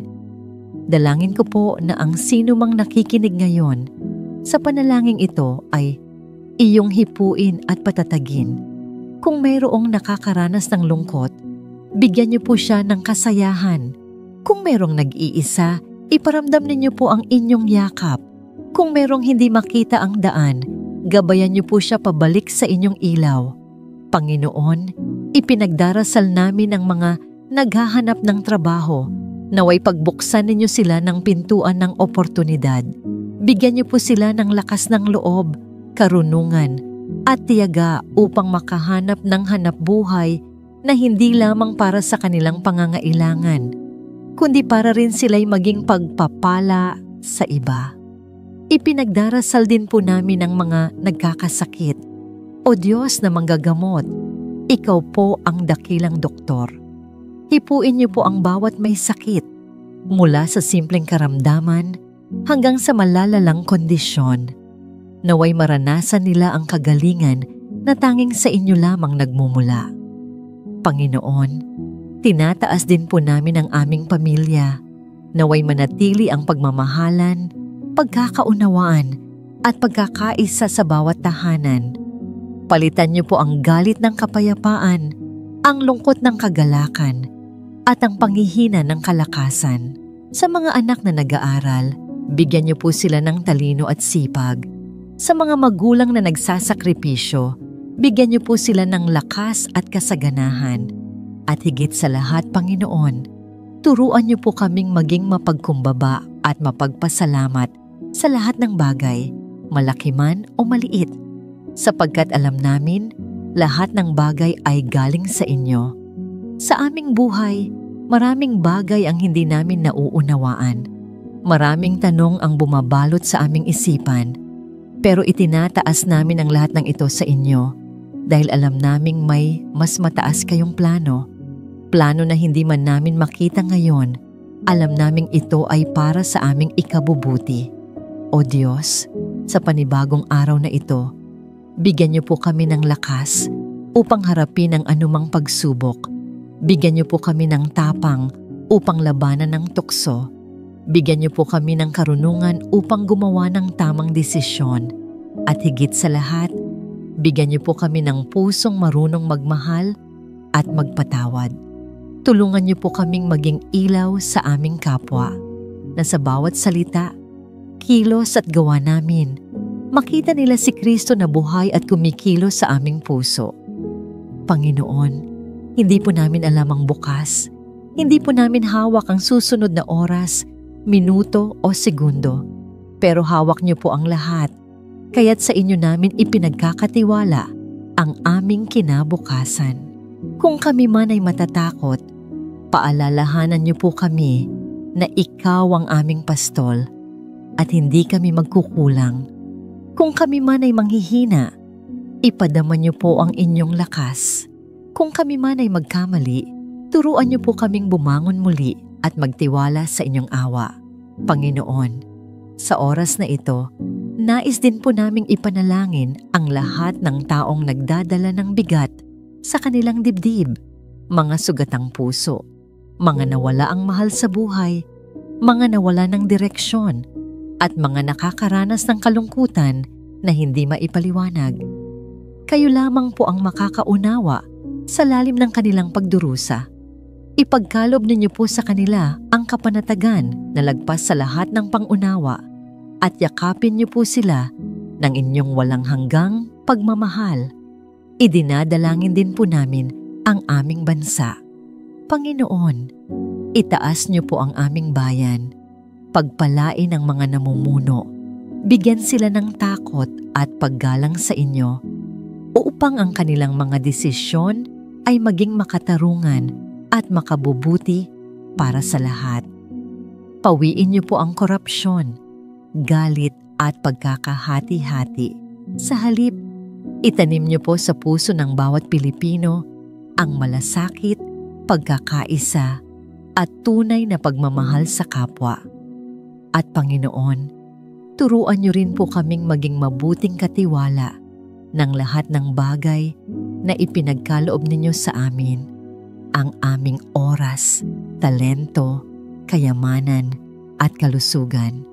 dalangin ko po na ang sino mang nakikinig ngayon sa panalangin ito ay iyong hipuin at patatagin. Kung mayroong nakakaranas ng lungkot, bigyan niyo po siya ng kasayahan. Kung mayroong nag-iisa, iparamdam ninyo po ang inyong yakap. Kung mayroong hindi makita ang daan, gabayan niyo po siya pabalik sa inyong ilaw. Panginoon, ipinagdarasal namin ang mga naghahanap ng trabaho, naway pagbuksan ninyo sila ng pintuan ng oportunidad. Bigyan niyo po sila ng lakas ng loob, karunungan, at tiyaga upang makahanap ng hanapbuhay na hindi lamang para sa kanilang pangangailangan, kundi para rin sila'y maging pagpapala sa iba. Ipinagdarasal din po namin ang mga nagkakasakit, O Diyos na manggagamot, Ikaw po ang dakilang doktor. Hipuin niyo po ang bawat may sakit, mula sa simpleng karamdaman hanggang sa malalalang kondisyon. Naway maranasan nila ang kagalingan na tanging sa inyo lamang nagmumula. Panginoon, tinataas din po namin ang aming pamilya. Naway manatili ang pagmamahalan, pagkakaunawaan at pagkakaisa sa bawat tahanan. Palitan niyo po ang galit ng kapayapaan, ang lungkot ng kagalakan, at ang panghihina ng kalakasan. Sa mga anak na nag-aaral, bigyan niyo po sila ng talino at sipag. Sa mga magulang na nagsasakripisyo, bigyan niyo po sila ng lakas at kasaganahan. At higit sa lahat, Panginoon, turuan niyo po kaming maging mapagkumbaba at mapagpasalamat sa lahat ng bagay, malaki man o maliit, sapagkat alam namin lahat ng bagay ay galing sa inyo. Sa aming buhay, maraming bagay ang hindi namin nauunawaan. Maraming tanong ang bumabalot sa aming isipan, pero itinataas namin ang lahat ng ito sa inyo dahil alam naming may mas mataas kayong plano. Plano na hindi man namin makita ngayon, alam naming ito ay para sa aming ikabubuti. O Diyos, sa panibagong araw na ito, bigyan niyo po kami ng lakas upang harapin ang anumang pagsubok. Bigyan niyo po kami ng tapang upang labanan ng tukso. Bigyan niyo po kami ng karunungan upang gumawa ng tamang desisyon. At higit sa lahat, bigyan niyo po kami ng pusong marunong magmahal at magpatawad. Tulungan niyo po kaming maging ilaw sa aming kapwa, na sa bawat salita, kilos at gawa namin, makita nila si Kristo na buhay at kumikilos sa aming puso. Panginoon, hindi po namin alam ang bukas. Hindi po namin hawak ang susunod na oras, minuto o segundo. Pero hawak niyo po ang lahat. Kaya't sa inyo namin ipinagkakatiwala ang aming kinabukasan. Kung kami man ay matatakot, paalalahanan niyo po kami na ikaw ang aming pastol at hindi kami magkukulang. Kung kami man ay manghihina, ipadama niyo po ang inyong lakas. Kung kami man ay magkamali, turuan niyo po kaming bumangon muli at magtiwala sa inyong awa. Panginoon, sa oras na ito, nais din po naming ipanalangin ang lahat ng taong nagdadala ng bigat sa kanilang dibdib, mga sugatang puso, mga nawala ang mahal sa buhay, mga nawala ng direksyon, at mga nakakaranas ng kalungkutan na hindi maipaliwanag. Kayo lamang po ang makakaunawa sa lalim ng kanilang pagdurusa. Ipagkalob ninyo po sa kanila ang kapanatagan na lagpas sa lahat ng pangunawa at yakapin niyo po sila ng inyong walang hanggang pagmamahal. Idinadalangin din po namin ang aming bansa. Panginoon, itaas niyo po ang aming bayan. Pagpalain ang mga namumuno. Bigyan sila ng takot at paggalang sa inyo upang ang kanilang mga desisyon ay maging makatarungan at makabubuti para sa lahat. Pawiin niyo po ang korupsyon, galit at pagkakahati-hati. Sa halip, itanim niyo po sa puso ng bawat Pilipino ang malasakit, pagkakaisa at tunay na pagmamahal sa kapwa. At Panginoon, turuan niyo rin po kaming maging mabuting katiwala ng lahat ng bagay na ipinagkaloob ninyo sa amin, ang aming oras, talento, kayamanan at kalusugan.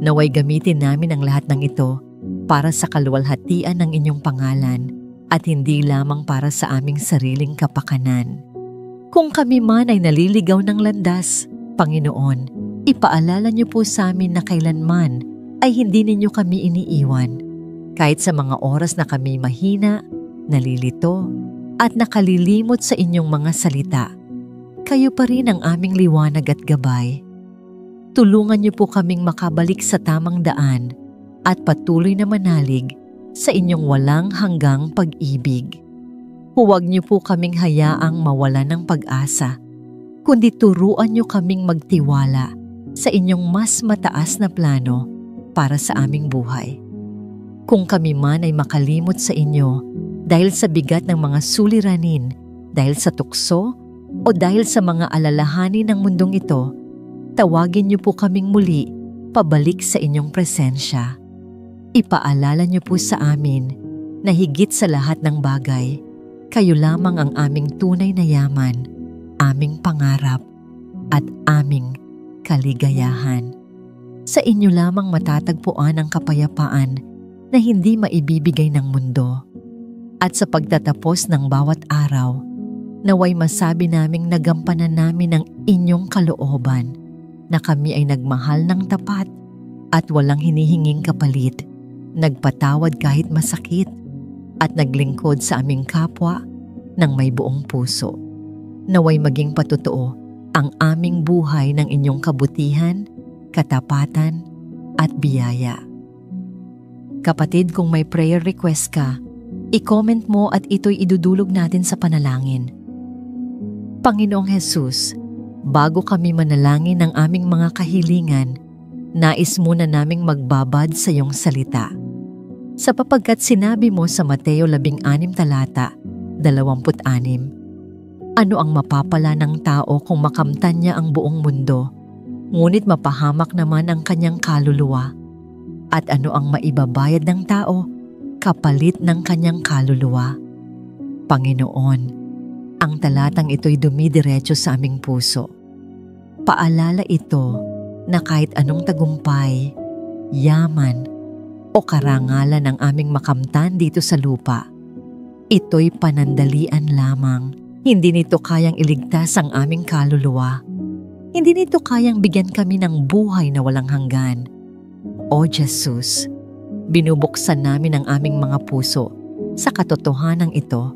Naway gamitin namin ang lahat ng ito para sa kaluwalhatian ng inyong pangalan at hindi lamang para sa aming sariling kapakanan. Kung kami man ay naliligaw ng landas, Panginoon, ipaalala niyo po sa amin na kailanman ay hindi ninyo kami iniiwan. Kahit sa mga oras na kami mahina, nalilito, at nakalilimot sa inyong mga salita, kayo pa rin ang aming liwanag at gabay. Tulungan niyo po kaming makabalik sa tamang daan at patuloy na manalig sa inyong walang hanggang pag-ibig. Huwag niyo po kaming hayaang mawala ng pag-asa, kundi turuan niyo kaming magtiwala sa inyong mas mataas na plano para sa aming buhay. Kung kami man ay makalimot sa inyo dahil sa bigat ng mga suliranin, dahil sa tukso, o dahil sa mga alalahanin ng mundong ito, tawagin niyo po kaming muli pabalik sa inyong presensya. Ipaalala niyo po sa amin na higit sa lahat ng bagay, kayo lamang ang aming tunay na yaman, aming pangarap, at aming kaligayahan. Sa inyo lamang matatagpuan ang kapayapaan na hindi maibibigay ng mundo. At sa pagtatapos ng bawat araw, naway masabi naming nagampanan namin ang inyong kalooban na kami ay nagmahal ng tapat at walang hinihinging kapalit, nagpatawad kahit masakit, at naglingkod sa aming kapwa ng may buong puso. Naway maging patotoo ang aming buhay ng inyong kabutihan, katapatan, at biyaya. Kapatid, kung may prayer request ka, i-comment mo at ito'y idudulog natin sa panalangin. Panginoong Hesus, bago kami manalangin ng aming mga kahilingan, nais muna naming magbabad sa iyong salita. Sapagkat sinabi mo sa Mateo 16 talata 26, ano ang mapapala ng tao kung makamtan niya ang buong mundo, ngunit mapahamak naman ang kanyang kaluluwa? At ano ang maibabayad ng tao kapalit ng kanyang kaluluwa? Panginoon, ang talatang ito'y dumidiretso sa aming puso. Paalala ito na kahit anong tagumpay, yaman, o karangalan ang aming makamtan dito sa lupa, ito'y panandalian lamang. Hindi nito kayang iligtas ang aming kaluluwa. Hindi nito kayang bigyan kami ng buhay na walang hanggan. O Jesus, binubuksan namin ang aming mga puso sa katotohanan ito.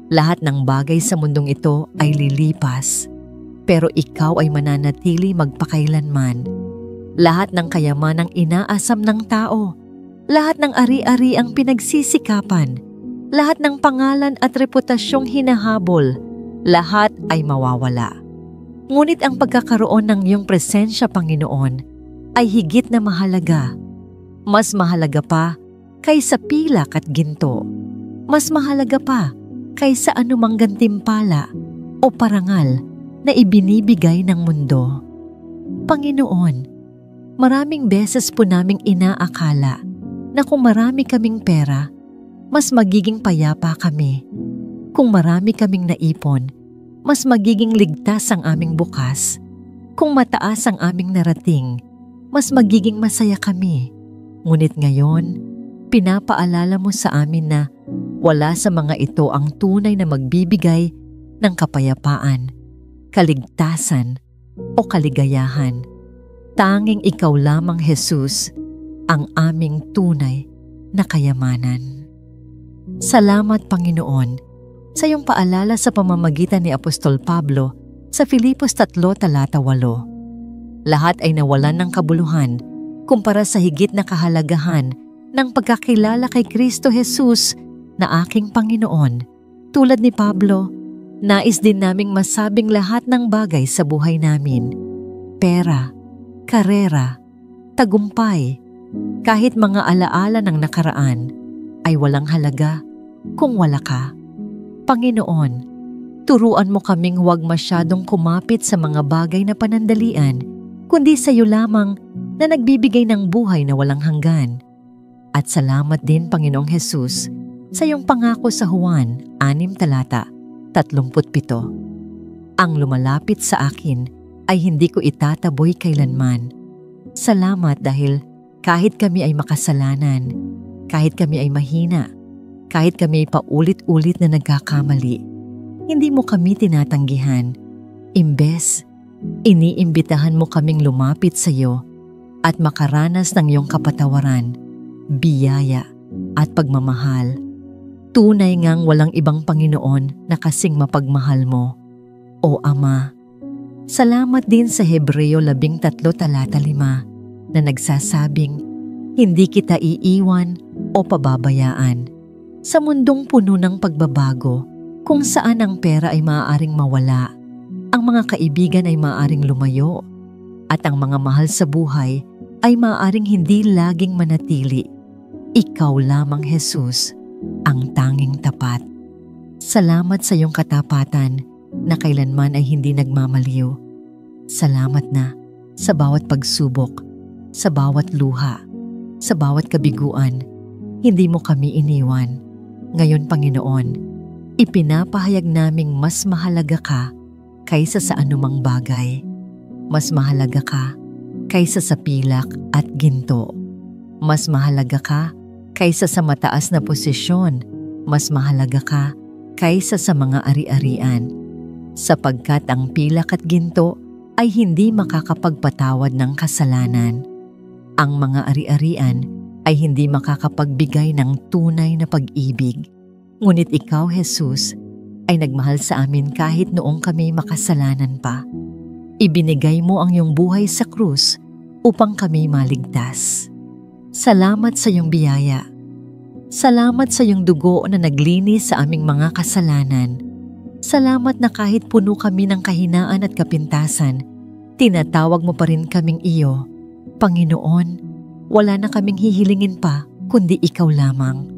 Lahat ng bagay sa mundong ito ay lilipas, pero ikaw ay mananatili magpakailanman. Lahat ng kayamanang inaasam ng tao, lahat ng ari-ari ang pinagsisikapan, lahat ng pangalan at reputasyong hinahabol, lahat ay mawawala. Ngunit ang pagkakaroon ng iyong presensya, Panginoon, ay higit na mahalaga. Mas mahalaga pa kaysa pilak at ginto. Mas mahalaga pa kaysa anumang gantimpala o parangal na ibinibigay ng mundo. Panginoon, maraming beses po naming inaakala na kung marami kaming pera, mas magiging payapa kami. Kung marami kaming naipon, mas magiging ligtas ang aming bukas. Kung mataas ang aming narating, mas magiging masaya kami. Ngunit ngayon, pinapaalala mo sa amin na wala sa mga ito ang tunay na magbibigay ng kapayapaan, kaligtasan, o kaligayahan. Tanging ikaw lamang, Jesus, ang aming tunay na kayamanan. Salamat, Panginoon, sa iyong paalala sa pamamagitan ni Apostol Pablo sa Filipos 3 talata 8. Lahat ay nawalan ng kabuluhan kumpara sa higit na kahalagahan ng pagkakilala kay Kristo Jesus na aking Panginoon. Tulad ni Pablo, nais din naming masabing lahat ng bagay sa buhay namin. Pera, karera, tagumpay, kahit mga alaala ng nakaraan, ay walang halaga kung wala ka. Panginoon, turuan mo kaming huwag masyadong kumapit sa mga bagay na panandalian, kundi sa iyo lamang na nagbibigay ng buhay na walang hanggan. At salamat din, Panginoong Jesus, sa iyong pangako sa Juan 6 talata 37. Ang lumalapit sa akin ay hindi ko itataboy kailanman. Salamat dahil kahit kami ay makasalanan, kahit kami ay mahina, kahit kami ay paulit-ulit na nagkakamali, hindi mo kami tinatanggihan. Imbes, iniimbitahan mo kaming lumapit sa iyo at makaranas ng iyong kapatawaran, biyaya at pagmamahal. Tunay ngang walang ibang Panginoon na kasing mapagmahal mo, O Ama. Salamat din sa Hebreo 13 talata 5 na nagsasabing, hindi kita iiwan o pababayaan. Sa mundong puno ng pagbabago, kung saan ang pera ay maaaring mawala, ang mga kaibigan ay maaaring lumayo, at ang mga mahal sa buhay ay maaaring hindi laging manatili, ikaw lamang, Jesus, ang tanging tapat. Salamat sa iyong katapatan na kailanman ay hindi nagmamaliw. Salamat na sa bawat pagsubok, sa bawat luha, sa bawat kabiguan. Hindi mo kami iniwan. Ngayon, Panginoon, ipinapahayag naming mas mahalaga ka kaysa sa anumang bagay. Mas mahalaga ka kaysa sa pilak at ginto. Mas mahalaga ka kaysa sa mataas na posisyon. Mas mahalaga ka kaysa sa mga ari-arian. Sapagkat ang pilak at ginto ay hindi makakapagpatawad ng kasalanan. Ang mga ari-arian ay hindi makakapagbigay ng tunay na pag-ibig. Ngunit ikaw, Jesus, ay nagmahal sa amin kahit noong kami makasalanan pa. Ibinigay mo ang iyong buhay sa krus upang kami maligtas. Salamat sa iyong biyaya. Salamat sa iyong dugo na naglinis sa aming mga kasalanan. Salamat na kahit puno kami ng kahinaan at kapintasan, tinatawag mo pa rin kaming iyo. Panginoon, wala na kaming hihilingin pa kundi ikaw lamang.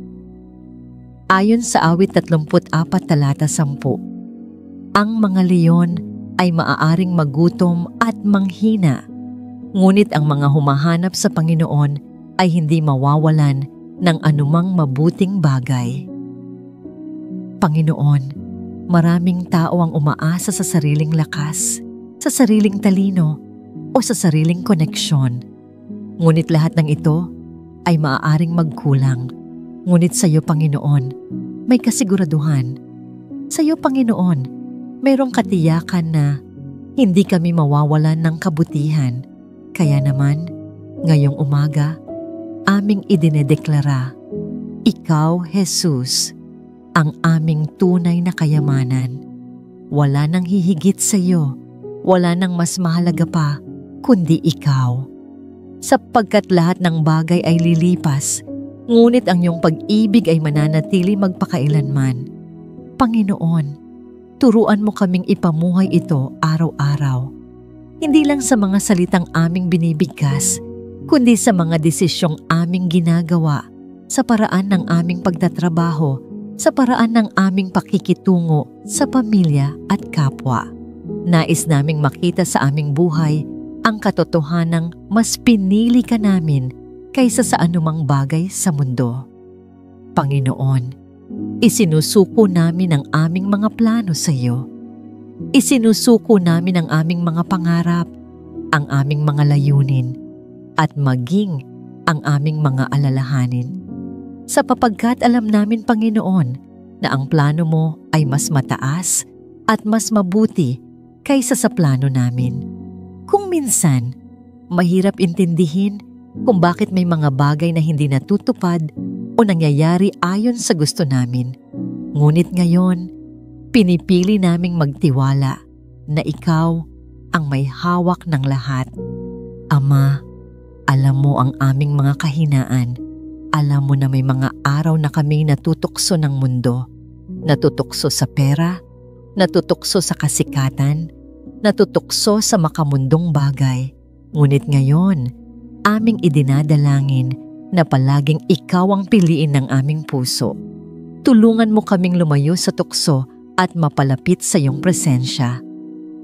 Ayon sa awit 34 talata 10, ang mga leon ay maaaring magutom at manghina, ngunit ang mga humahanap sa Panginoon ay hindi mawawalan ng anumang mabuting bagay. Panginoon, maraming tao ang umaasa sa sariling lakas, sa sariling talino, o sa sariling koneksyon. Ngunit lahat ng ito ay maaaring magkulang. Ngunit sa iyo, Panginoon, may kasiguraduhan. Sa iyo, Panginoon, mayroong katiyakan na hindi kami mawawalan ng kabutihan. Kaya naman, ngayong umaga, aming idinedeklara, ikaw, Jesus, ang aming tunay na kayamanan. Wala nang hihigit sa iyo, wala nang mas mahalaga pa, kundi ikaw. Sapagkat lahat ng bagay ay lilipas, ngunit ang iyong pag-ibig ay mananatili magpakailanman. Panginoon, turuan mo kaming ipamuhay ito araw-araw. Hindi lang sa mga salitang aming binibigkas, kundi sa mga desisyong aming ginagawa, sa paraan ng aming pagtatrabaho, sa paraan ng aming pakikitungo sa pamilya at kapwa. Nais naming makita sa aming buhay ang katotohanang mas pinili ka namin kaysa sa anumang bagay sa mundo. Panginoon, isinusuko namin ang aming mga plano sa iyo. Isinusuko namin ang aming mga pangarap, ang aming mga layunin, at maging ang aming mga alalahanin. Sapagkat alam namin, Panginoon, na ang plano mo ay mas mataas at mas mabuti kaysa sa plano namin. Kung minsan, mahirap intindihin kung bakit may mga bagay na hindi natutupad o nangyayari ayon sa gusto namin. Ngunit ngayon, pinipili naming magtiwala na ikaw ang may hawak ng lahat. Ama, alam mo ang aming mga kahinaan. Alam mo na may mga araw na kami natutukso ng mundo. Natutukso sa pera, natutukso sa kasikatan, natutukso sa makamundong bagay. Ngunit ngayon, aming idinadalangin na palaging ikaw ang piliin ng aming puso. Tulungan mo kaming lumayo sa tukso at mapalapit sa iyong presensya.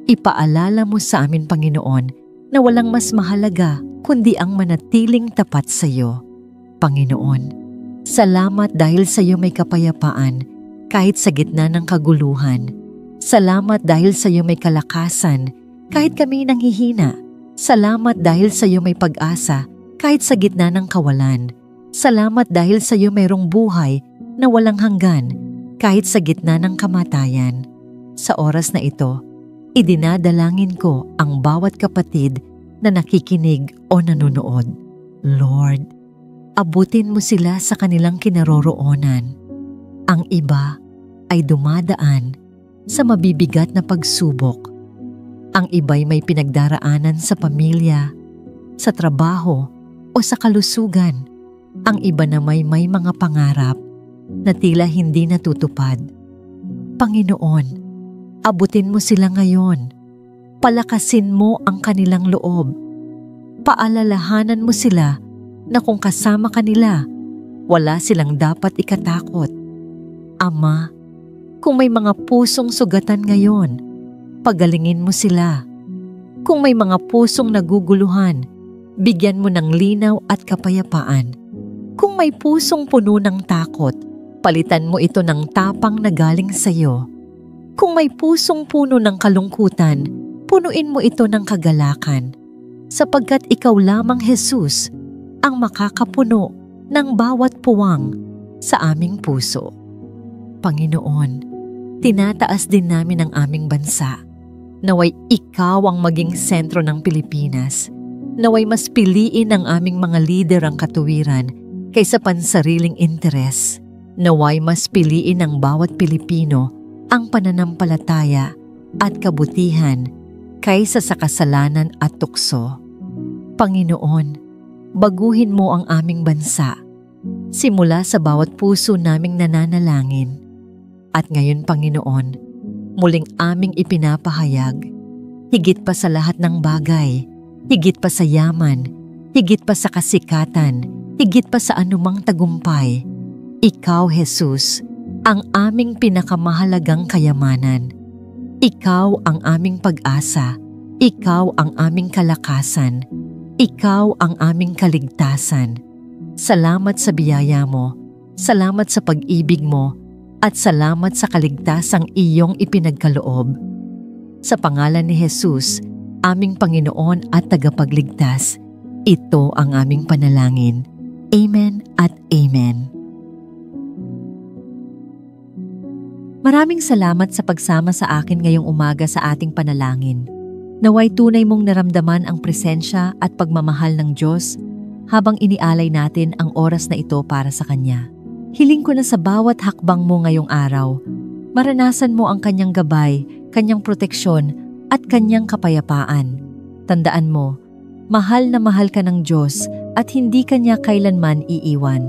Ipaalala mo sa amin, Panginoon, na walang mas mahalaga kundi ang manatiling tapat sa iyo. Panginoon, salamat dahil sa iyo may kapayapaan kahit sa gitna ng kaguluhan. Salamat dahil sa iyo may kalakasan kahit kami nanghihina. Salamat dahil sa iyo may pag-asa kahit sa gitna ng kawalan. Salamat dahil sa iyo mayroong buhay na walang hanggan kahit sa gitna ng kamatayan. Sa oras na ito, idinadalangin ko ang bawat kapatid na nakikinig o nanonood. Lord, abutin mo sila sa kanilang kinaroroonan. Ang iba ay dumadaan sa mabibigat na pagsubok. Ang iba'y may pinagdaraanan sa pamilya, sa trabaho o sa kalusugan. Ang iba na may mga pangarap na tila hindi natutupad. Panginoon, abutin mo sila ngayon. Palakasin mo ang kanilang loob. Paalalahanan mo sila na kung kasama ka nila, wala silang dapat ikatakot. Ama, kung may mga pusong sugatan ngayon, pagalingin mo sila. Kung may mga pusong naguguluhan, bigyan mo ng linaw at kapayapaan. Kung may pusong puno ng takot, palitan mo ito ng tapang na galing sa iyo. Kung may pusong puno ng kalungkutan, punuin mo ito ng kagalakan. Sapagkat ikaw lamang, Jesus, ang makakapuno ng bawat puwang sa aming puso. Panginoon, tinataas din namin ang aming bansa. Naway ikaw ang maging sentro ng Pilipinas. Naway mas piliin ng aming mga lider ang katuwiran kaysa pansariling interes. Naway mas piliin ng bawat Pilipino ang pananampalataya at kabutihan kaysa sa kasalanan at tukso. Panginoon, baguhin mo ang aming bansa simula sa bawat puso naming nananalangin. At ngayon, Panginoon, muling aming ipinapahayag, higit pa sa lahat ng bagay, higit pa sa yaman, higit pa sa kasikatan, higit pa sa anumang tagumpay, ikaw, Jesus, ang aming pinakamahalagang kayamanan. Ikaw ang aming pag-asa, ikaw ang aming kalakasan, ikaw ang aming kaligtasan. Salamat sa biyaya mo, salamat sa pag-ibig mo, at salamat sa kaligtasang iyong ipinagkaloob. Sa pangalan ni Jesus, aming Panginoon at tagapagligtas, ito ang aming panalangin. Amen at Amen. Maraming salamat sa pagsama sa akin ngayong umaga sa ating panalangin. Naway tunay mong naramdaman ang presensya at pagmamahal ng Diyos habang inialay natin ang oras na ito para sa Kanya. Hiling ko na sa bawat hakbang mo ngayong araw, maranasan mo ang Kanyang gabay, Kanyang proteksyon at Kanyang kapayapaan. Tandaan mo, mahal na mahal ka ng Diyos at hindi Kanya kailanman iiwan.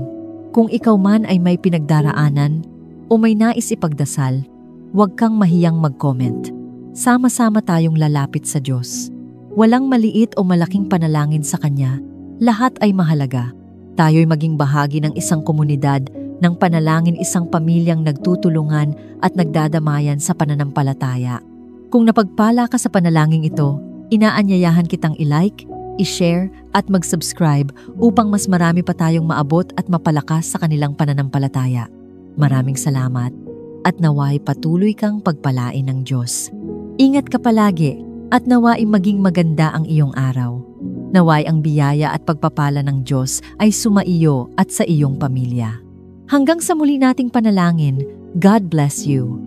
Kung ikaw man ay may pinagdaraanan o may nais ipagdasal, huwag kang mahiyang mag-comment. Sama-sama tayong lalapit sa Diyos. Walang maliit o malaking panalangin sa Kanya, lahat ay mahalaga. Tayo'y maging bahagi ng isang komunidad ng panalangin, isang pamilyang nagtutulungan at nagdadamayan sa pananampalataya. Kung napagpala ka sa panalangin ito, inaanyayahan kitang i-like, i-share at mag-subscribe upang mas marami pa tayong maabot at mapalakas sa kanilang pananampalataya. Maraming salamat at naway patuloy kang pagpalain ng Diyos. Ingat ka palagi at naway maging maganda ang iyong araw. Naway ang biyaya at pagpapala ng Diyos ay sumaiyo at sa iyong pamilya. Hanggang sa muli nating panalangin, God bless you.